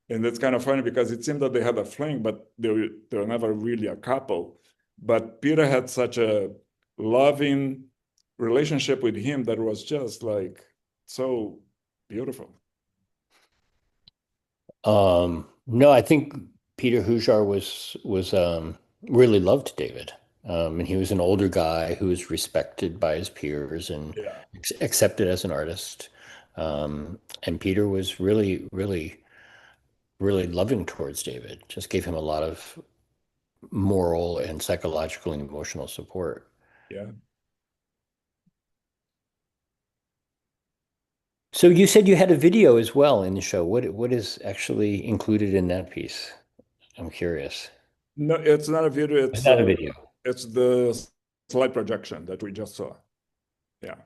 [SPEAKER 3] And it's kind of funny because it seemed that they had a fling, but they were never really a couple. But Peter had such a loving relationship with him that was just like so beautiful.
[SPEAKER 2] No, I think Peter Hujar was really loved David. And he was an older guy who was respected by his peers and
[SPEAKER 3] Yeah.
[SPEAKER 2] accepted as an artist. And Peter was really, really, really loving towards David, just gave him a lot of moral and psychological and emotional support.
[SPEAKER 3] Yeah.
[SPEAKER 2] So you said you had a video as well in the show. What is actually included in that piece? I'm curious.
[SPEAKER 3] No, it's not a video,
[SPEAKER 2] It's not a video.
[SPEAKER 3] it's the slide projection that we just saw. Yeah.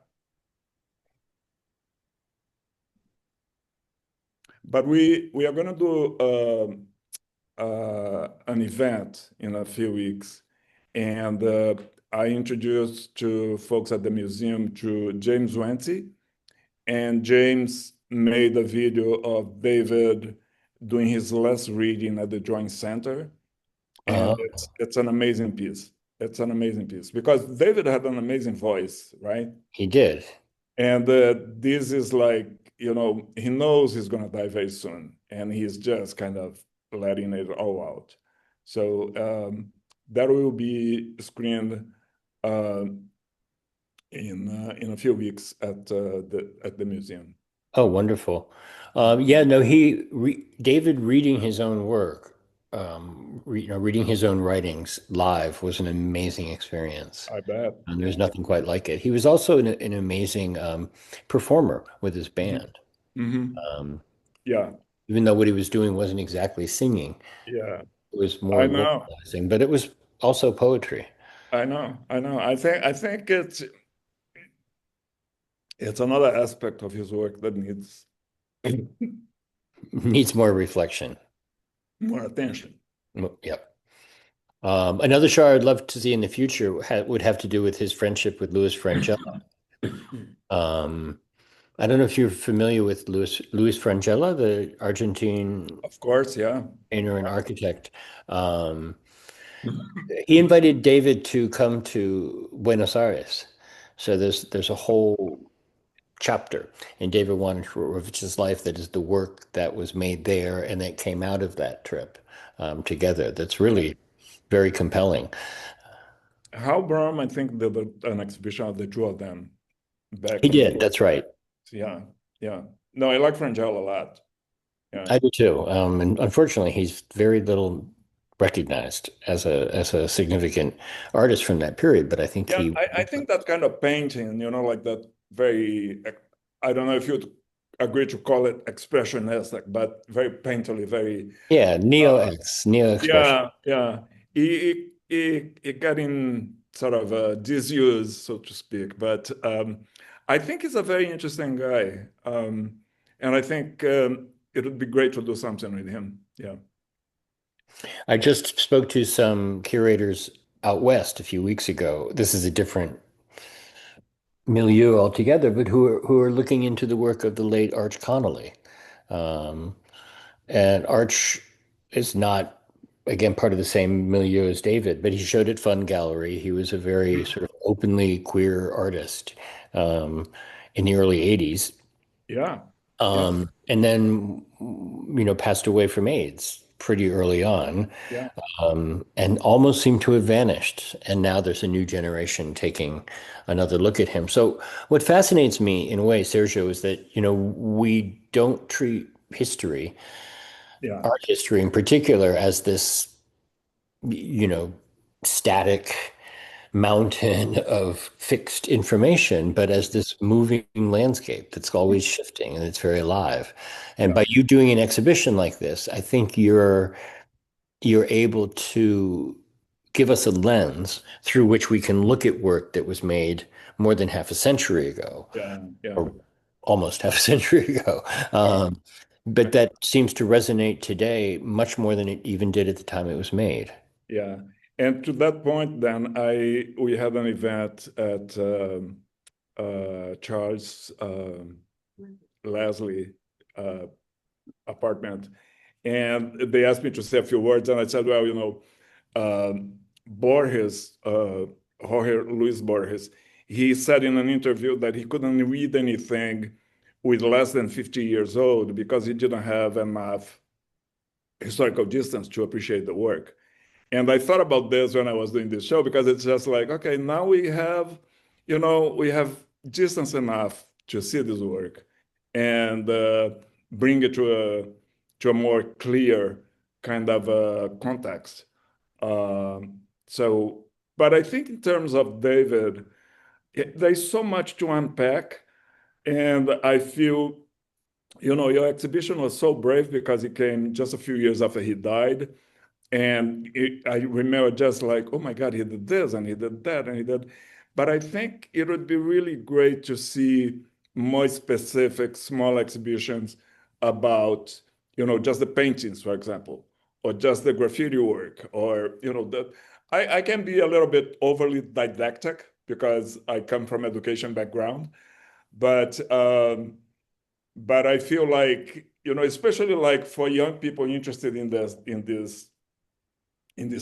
[SPEAKER 3] But we are gonna do an event in a few weeks, and I introduced to folks at the museum to James Wenty, and James made a video of David doing his last reading at the Drawing Center, and
[SPEAKER 2] Uh,
[SPEAKER 3] it's an amazing piece. It's an amazing piece because David had an amazing voice, right?
[SPEAKER 2] he did.
[SPEAKER 3] And this is like, you know, he knows he's going to die very soon, and he's just kind of letting it all out. So that will be screened uh, in a few weeks at the museum.
[SPEAKER 2] Oh, wonderful. Yeah, no, David reading his own work, reading his own writings live was an amazing experience.
[SPEAKER 3] I bet.
[SPEAKER 2] And
[SPEAKER 3] Yeah.
[SPEAKER 2] there's nothing quite like it. He was also an amazing performer with his band.
[SPEAKER 3] Hmm.
[SPEAKER 2] Um,
[SPEAKER 3] Yeah.
[SPEAKER 2] even though what he was doing wasn't exactly singing,
[SPEAKER 3] Yeah.
[SPEAKER 2] it was more
[SPEAKER 3] I know.
[SPEAKER 2] vocalizing, but it was also poetry.
[SPEAKER 3] I know. I know. I think it's another aspect of his work that needs
[SPEAKER 2] Needs more reflection.
[SPEAKER 3] more attention.
[SPEAKER 2] Yep. Another show I'd love to see in the future would have to do with his friendship with Louis Frangella. Um, I don't know if you're familiar with Louis Frangella, the Argentine
[SPEAKER 3] Of course, yeah.
[SPEAKER 2] painter and architect. Um, he invited David to come to Buenos Aires. So there's a whole chapter in David Wojnarowicz's life that is the work that was made there and that came out of that trip together. That's really very compelling.
[SPEAKER 3] Hal Brom, I think, did an exhibition of the two of them back
[SPEAKER 2] He
[SPEAKER 3] in.
[SPEAKER 2] did. That's right.
[SPEAKER 3] Yeah, yeah. No, I like Frangel a lot. Yeah,
[SPEAKER 2] I do too. And unfortunately, he's very little recognized as a significant artist from that period. But I think
[SPEAKER 3] yeah.
[SPEAKER 2] he,
[SPEAKER 3] I think that kind of painting, like that very. I don't know if you'd agree to call it expressionistic, but very painterly, very
[SPEAKER 2] Yeah,
[SPEAKER 3] uh,
[SPEAKER 2] neo expression.
[SPEAKER 3] yeah. It got in sort of disuse, so to speak. But I think he's a very interesting guy, and I think it would be great to do something with him. Yeah,
[SPEAKER 2] I just spoke to some curators out west a few weeks ago. This is a different milieu altogether, but who are looking into the work of the late Arch Connolly. Um, and Arch is not, again, part of the same milieu as David, but he showed at Fun Gallery. He was a very sort of openly queer artist in the early 80s.
[SPEAKER 3] yeah, yeah,
[SPEAKER 2] And then, passed away from AIDS pretty early on,
[SPEAKER 3] yeah,
[SPEAKER 2] and almost seemed to have vanished. And now there's a new generation taking another look at him. So what fascinates me in a way, Sergio, is that, we don't treat history,
[SPEAKER 3] yeah,
[SPEAKER 2] art history in particular, as this, you know, static mountain of fixed information, but as this moving landscape that's always shifting and it's very alive. And
[SPEAKER 3] yeah,
[SPEAKER 2] by you doing an exhibition like this, I think you're able to give us a lens through which we can look at work that was made more than half a century ago,
[SPEAKER 3] yeah, yeah,
[SPEAKER 2] or almost half a century ago.
[SPEAKER 3] yeah,
[SPEAKER 2] But that seems to resonate today much more than it even did at the time it was made.
[SPEAKER 3] yeah. And to that point, then we had an event at Charles Leslie uh, apartment, and they asked me to say a few words, and I said, well, Borges, Jorge Luis Borges, he said in an interview that he couldn't read anything with less than 50 years old because he didn't have enough historical distance to appreciate the work. And I thought about this when I was doing this show because it's just like, okay, now we have distance enough to see this work and bring it to a more clear kind of context. So, but I think in terms of David, there's so much to unpack, and I feel, your exhibition was so brave because it came just a few years after he died. And I remember just like, oh my God, he did this and he did that and he did. But I think it would be really great to see more specific small exhibitions about, just the paintings, for example, or just the graffiti work, or, that I can be a little bit overly didactic because I come from education background, but I feel like, especially like for young people interested in this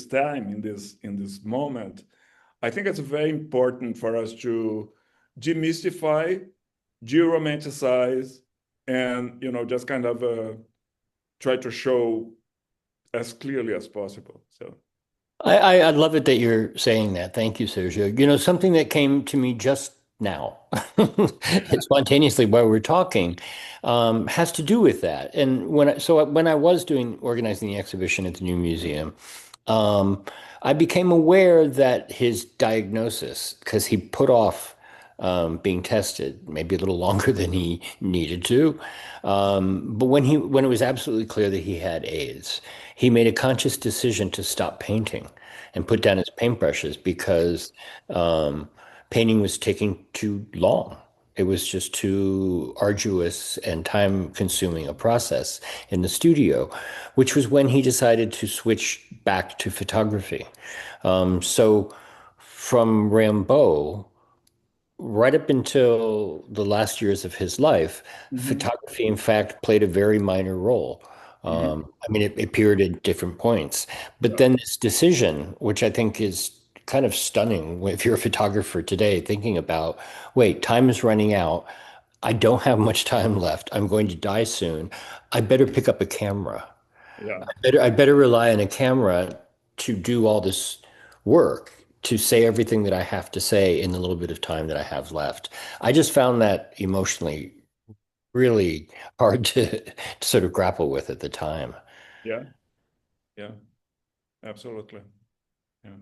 [SPEAKER 3] time, in this moment, I think it's very important for us to demystify, de-romanticize, and just kind of try to show as clearly as possible. So
[SPEAKER 2] I love it that you're saying that. Thank you, Sergio. Something that came to me just now, spontaneously while we're talking, has to do with that. And when I was organizing the exhibition at the new museum, um, I became aware that his diagnosis, because he put off being tested maybe a little longer than he needed to, but when it was absolutely clear that he had AIDS, he made a conscious decision to stop painting and put down his paintbrushes because um, painting was taking too long. It was just too arduous and time consuming a process in the studio, which was when he decided to switch back to photography. So from Rimbaud, right up until the last years of his life,
[SPEAKER 3] mhm,
[SPEAKER 2] photography, in fact, played a very minor role.
[SPEAKER 3] mhm,
[SPEAKER 2] I mean, it appeared at different points. But
[SPEAKER 3] yeah,
[SPEAKER 2] then this decision, which I think is kind of stunning if you're a photographer today, thinking about, wait, time is running out. I don't have much time left. I'm going to die soon. I better pick up a camera.
[SPEAKER 3] yeah,
[SPEAKER 2] I better rely on a camera to do all this work, to say everything that I have to say in the little bit of time that I have left. I just found that emotionally really hard to sort of grapple with at the time.
[SPEAKER 3] yeah, yeah, absolutely. Yeah.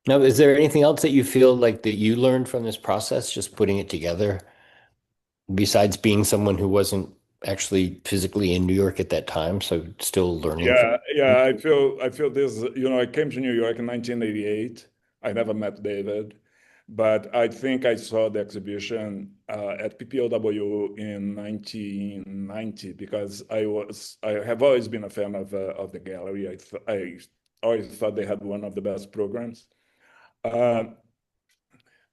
[SPEAKER 2] Now, is there anything else that you feel like that you learned from this process, just putting it together? besides being someone who wasn't actually physically in New York at that time, so still learning from.
[SPEAKER 3] Yeah. I feel this. I came to New York in 1988. I never met David, but I think I saw the exhibition at PPOW in 1990 because I have always been a fan of the gallery. I always thought they had one of the best programs. Uh,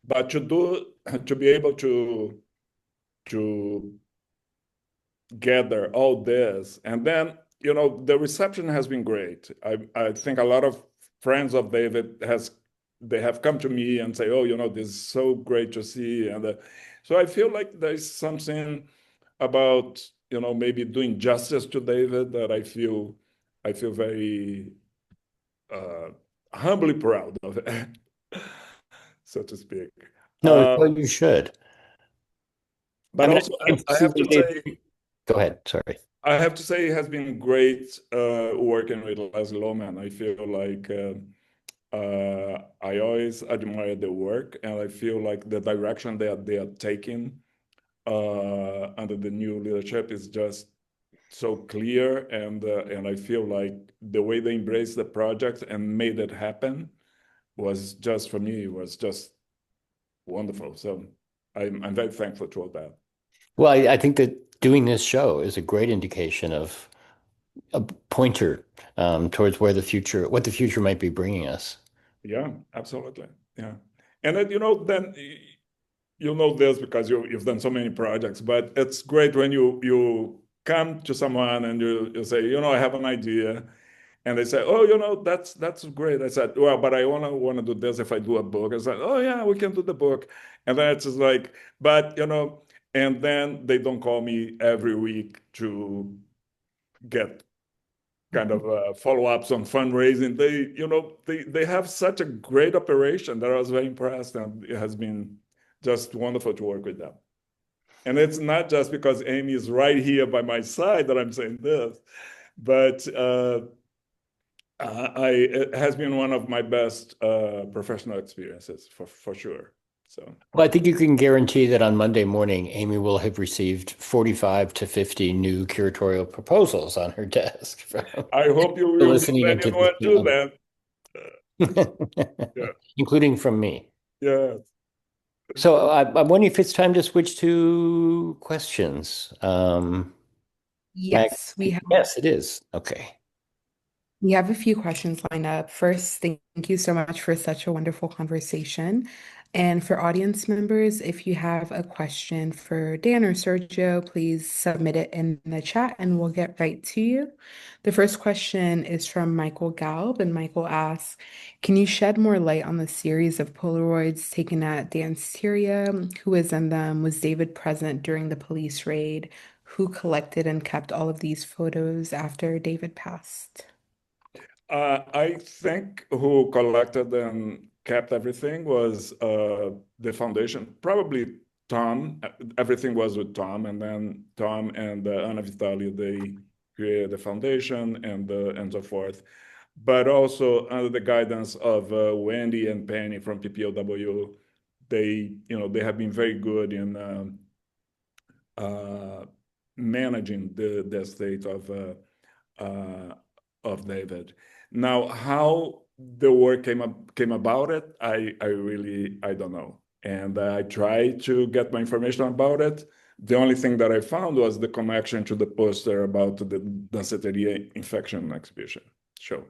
[SPEAKER 3] but to be able to gather all this. And then, the reception has been great. I think a lot of friends of David they have come to me and say, oh, this is so great to see. And so I feel like there's something about, maybe doing justice to David that I feel very uh, humbly proud of it, so to speak.
[SPEAKER 2] No,
[SPEAKER 3] Uh,
[SPEAKER 2] well, you should. I
[SPEAKER 3] but
[SPEAKER 2] mean,
[SPEAKER 3] also,
[SPEAKER 2] it
[SPEAKER 3] I
[SPEAKER 2] seems
[SPEAKER 3] have to
[SPEAKER 2] like
[SPEAKER 3] say,
[SPEAKER 2] go ahead. Sorry.
[SPEAKER 3] it has been great working with Leslie Lohman. I feel like I always admire the work, and I feel like the direction they are taking under the new leadership is just so clear, and I feel like the way they embraced the project and made it happen was just for me was just wonderful. So I'm very thankful to all that.
[SPEAKER 2] Well, I think that doing this show is a great indication of a pointer towards what the future might be bringing us.
[SPEAKER 3] Yeah, absolutely. Yeah. And then, then you know this because you've done so many projects, but it's great when you come to someone and you say, I have an idea. And they say, oh, that's great. I said, well, but I want to do this if I do a book. I said, oh yeah, we can do the book. And then it's just like, but and then they don't call me every week to get kind of follow-ups on fundraising. They have such a great operation that I was very impressed, and it has been just wonderful to work with them. And it's not just because Amy is right here by my side that I'm saying this, but it has been one of my best professional experiences for sure. So
[SPEAKER 2] Well, I think you can guarantee that on Monday morning, Amy will have received 45 to 50 new curatorial proposals on her desk from
[SPEAKER 3] I hope you will be
[SPEAKER 2] listening
[SPEAKER 3] letting
[SPEAKER 2] into this
[SPEAKER 3] anyone do
[SPEAKER 2] show,
[SPEAKER 3] that. Yeah,
[SPEAKER 2] including from me.
[SPEAKER 3] yeah.
[SPEAKER 2] So I'm wondering if it's time to switch to questions. Mag,
[SPEAKER 1] Yes, we have.
[SPEAKER 2] yes, it is. Okay.
[SPEAKER 1] We have a few questions lined up. First, thank you so much for such a wonderful conversation. And for audience members, if you have a question for Dan or Sergio, please submit it in the chat and we'll get right to you. The first question is from Michael Galb, and Michael asks, can you shed more light on the series of Polaroids taken at Danceteria? Who was in them? Was David present during the police raid? Who collected and kept all of these photos after David passed?
[SPEAKER 3] I think who collected and kept everything was the foundation. Probably Tom. Everything was with Tom, and then Tom and Anna Vitali, they created the foundation and so forth. But also under the guidance of Wendy and Penny from PPOW, they have been very good in uh, managing the estate uh, of David. Now, how the work came about it, I really I don't know. And I tried to get my information about it. The only thing that I found was the connection to the poster about the Danceteria infection exhibition show.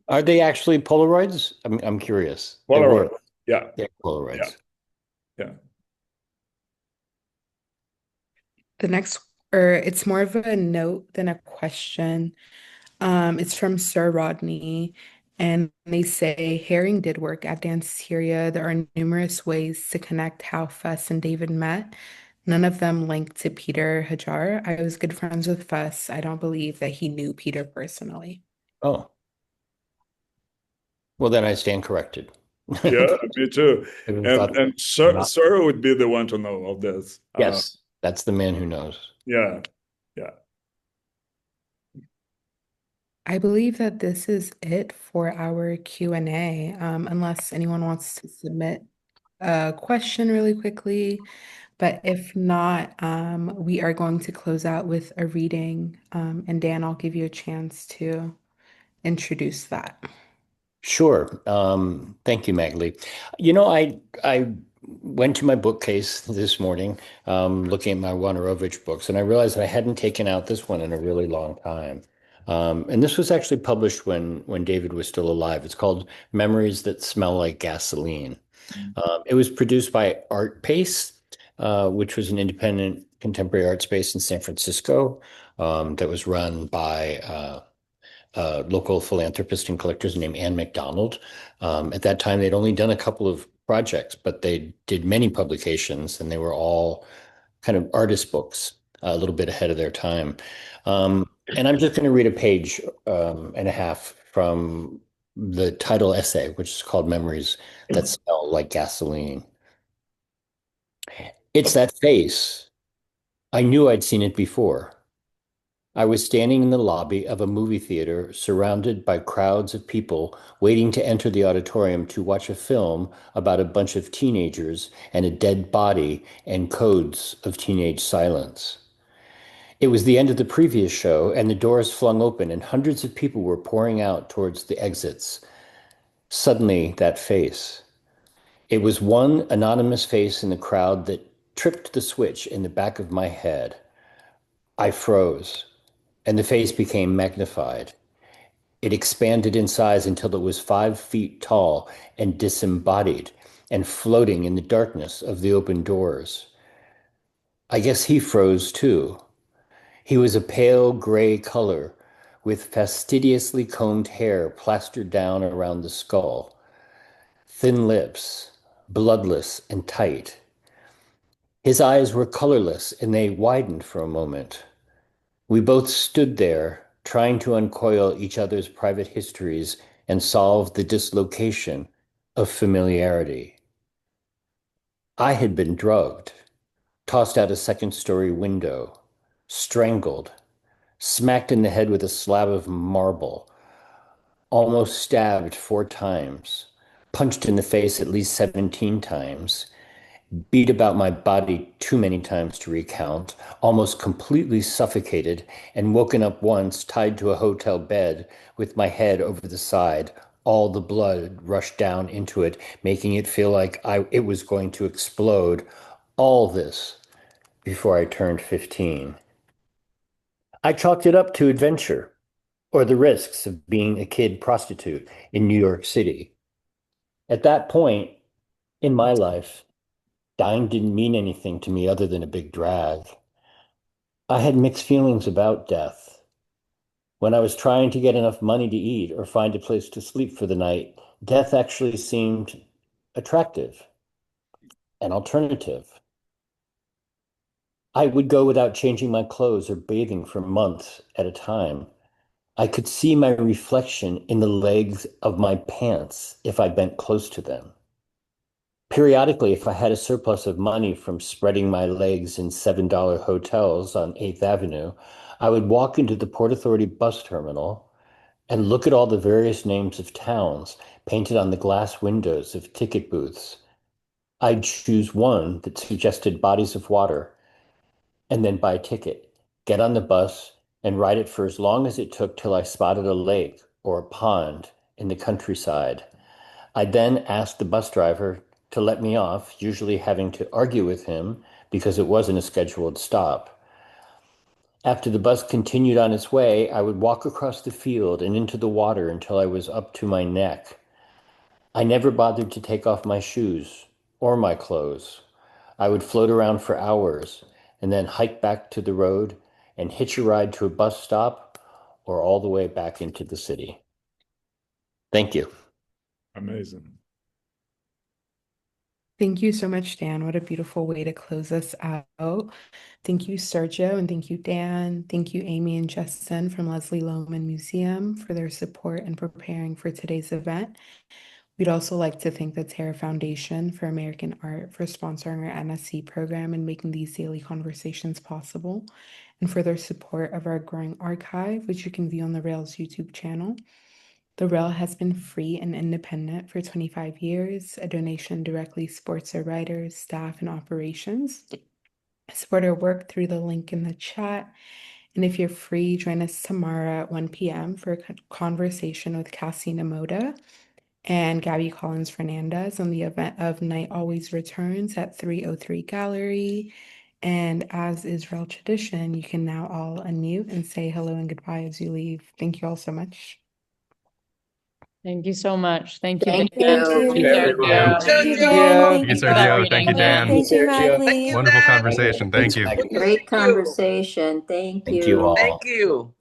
[SPEAKER 2] Are they actually Polaroids? I'm curious. They were.
[SPEAKER 3] Polaroid. Yeah,
[SPEAKER 2] They're
[SPEAKER 3] yeah,
[SPEAKER 2] Polaroids.
[SPEAKER 3] yeah.
[SPEAKER 1] The next, or it's more of a note than a question. It's from Sir Rodney, and they say Herring did work at Danceteria. There are numerous ways to connect how Fuss and David met. None of them linked to Peter Hajar. I was good friends with Fuss. I don't believe that he knew Peter personally.
[SPEAKER 2] Oh, well, then I stand corrected.
[SPEAKER 3] Yeah, me too.
[SPEAKER 2] I would have thought
[SPEAKER 3] And
[SPEAKER 2] not.
[SPEAKER 3] Sir would be the one to know of this.
[SPEAKER 2] Yes, that's the man who knows.
[SPEAKER 3] Yeah, yeah.
[SPEAKER 1] I believe that this is it for our Q&A, unless anyone wants to submit a question really quickly. But if not, we are going to close out with a reading. And Dan, I'll give you a chance to introduce that.
[SPEAKER 2] Sure. Thank you, Magali. I went to my bookcase this morning, looking at my Wojnarowicz books, and I realized that I hadn't taken out this one in a really long time. And this was actually published when David was still alive. It's called Memories That Smell Like Gasoline. It was produced by Art Pace, which was an independent contemporary art space in San Francisco, that was run by local philanthropist and collectors named Anne McDonald. At that time, they'd only done a couple of projects, but they did many publications, and they were all kind of artist books, a little bit ahead of their time. And I'm just going to read a page and a half from the title essay, which is called Memories That Smell Like Gasoline. It's that face. I knew I'd seen it before. I was standing in the lobby of a movie theater surrounded by crowds of people waiting to enter the auditorium to watch a film about a bunch of teenagers and a dead body and codes of teenage silence. It was the end of the previous show, and the doors flung open, and hundreds of people were pouring out towards the exits. Suddenly, that face. It was one anonymous face in the crowd that tripped the switch in the back of my head. I froze, and the face became magnified. It expanded in size until it was 5 feet tall and disembodied and floating in the darkness of the open doors. I guess he froze too. He was a pale gray color with fastidiously combed hair plastered down around the skull, thin lips, bloodless and tight. His eyes were colorless and they widened for a moment. We both stood there, trying to uncoil each other's private histories and solve the dislocation of familiarity. I had been drugged, tossed out a second-story window, strangled, smacked in the head with a slab of marble, almost stabbed 4 times, punched in the face at least 17 times, beat about my body too many times to recount, almost completely suffocated, and woken up once tied to a hotel bed with my head over the side. All the blood rushed down into it, making it feel like it was going to explode. All this before I turned 15. I chalked it up to adventure or the risks of being a kid prostitute in New York City. At that point in my life, dying didn't mean anything to me other than a big drag. I had mixed feelings about death. When I was trying to get enough money to eat or find a place to sleep for the night, death actually seemed attractive, an alternative. I would go without changing my clothes or bathing for months at a time. I could see my reflection in the legs of my pants if I bent close to them. Periodically, if I had a surplus of money from spreading my legs in $7 hotels on 8th Avenue, I would walk into the Port Authority bus terminal and look at all the various names of towns painted on the glass windows of ticket booths. I'd choose one that suggested bodies of water and then buy a ticket, get on the bus, and ride it for as long as it took till I spotted a lake or a pond in the countryside. I then asked the bus driver to let me off, usually having to argue with him because it wasn't a scheduled stop. After the bus continued on its way, I would walk across the field and into the water until I was up to my neck. I never bothered to take off my shoes or my clothes. I would float around for hours and then hike back to the road and hitch a ride to a bus stop or all the way back into the city. Thank you.
[SPEAKER 3] Amazing.
[SPEAKER 1] Thank you so much, Dan. What a beautiful way to close us out. Thank you, Sergio, and thank you, Dan. Thank you, Amy and Justin from Leslie Lohman Museum for their support in preparing for today's event. We'd also like to thank the Terra Foundation for American Art for sponsoring our NSE program and making these daily conversations possible, and for their support of our growing archive, which you can view on the Rails YouTube channel. The Rail has been free and independent for 25 years. A donation directly supports our writers, staff, and operations. Support our work through the link in the chat. And if you're free, join us tomorrow at 1 p.m. for a conversation with Cassie Namoda and Gabby Collins Fernandez on the event of Night Always Returns at 303 Gallery. And as is real tradition, you can now all unmute and say hello and goodbye as you leave. Thank you all so much.
[SPEAKER 4] Thank you so much. Thank you,
[SPEAKER 5] Thank
[SPEAKER 4] Dan.
[SPEAKER 5] you.
[SPEAKER 2] Thank you, everyone.
[SPEAKER 1] Thank you,
[SPEAKER 5] Thank
[SPEAKER 1] Dan.
[SPEAKER 6] Thank you,
[SPEAKER 4] for that
[SPEAKER 6] Sergio. Thank you,
[SPEAKER 4] reading.
[SPEAKER 6] Dan.
[SPEAKER 5] Thank you,
[SPEAKER 2] Sergio.
[SPEAKER 5] Magley.
[SPEAKER 6] Wonderful conversation. Thank you.
[SPEAKER 2] Thanks, Maggie.
[SPEAKER 5] Great conversation. Thank
[SPEAKER 2] Thank you
[SPEAKER 5] you.
[SPEAKER 2] all.
[SPEAKER 7] Thank you.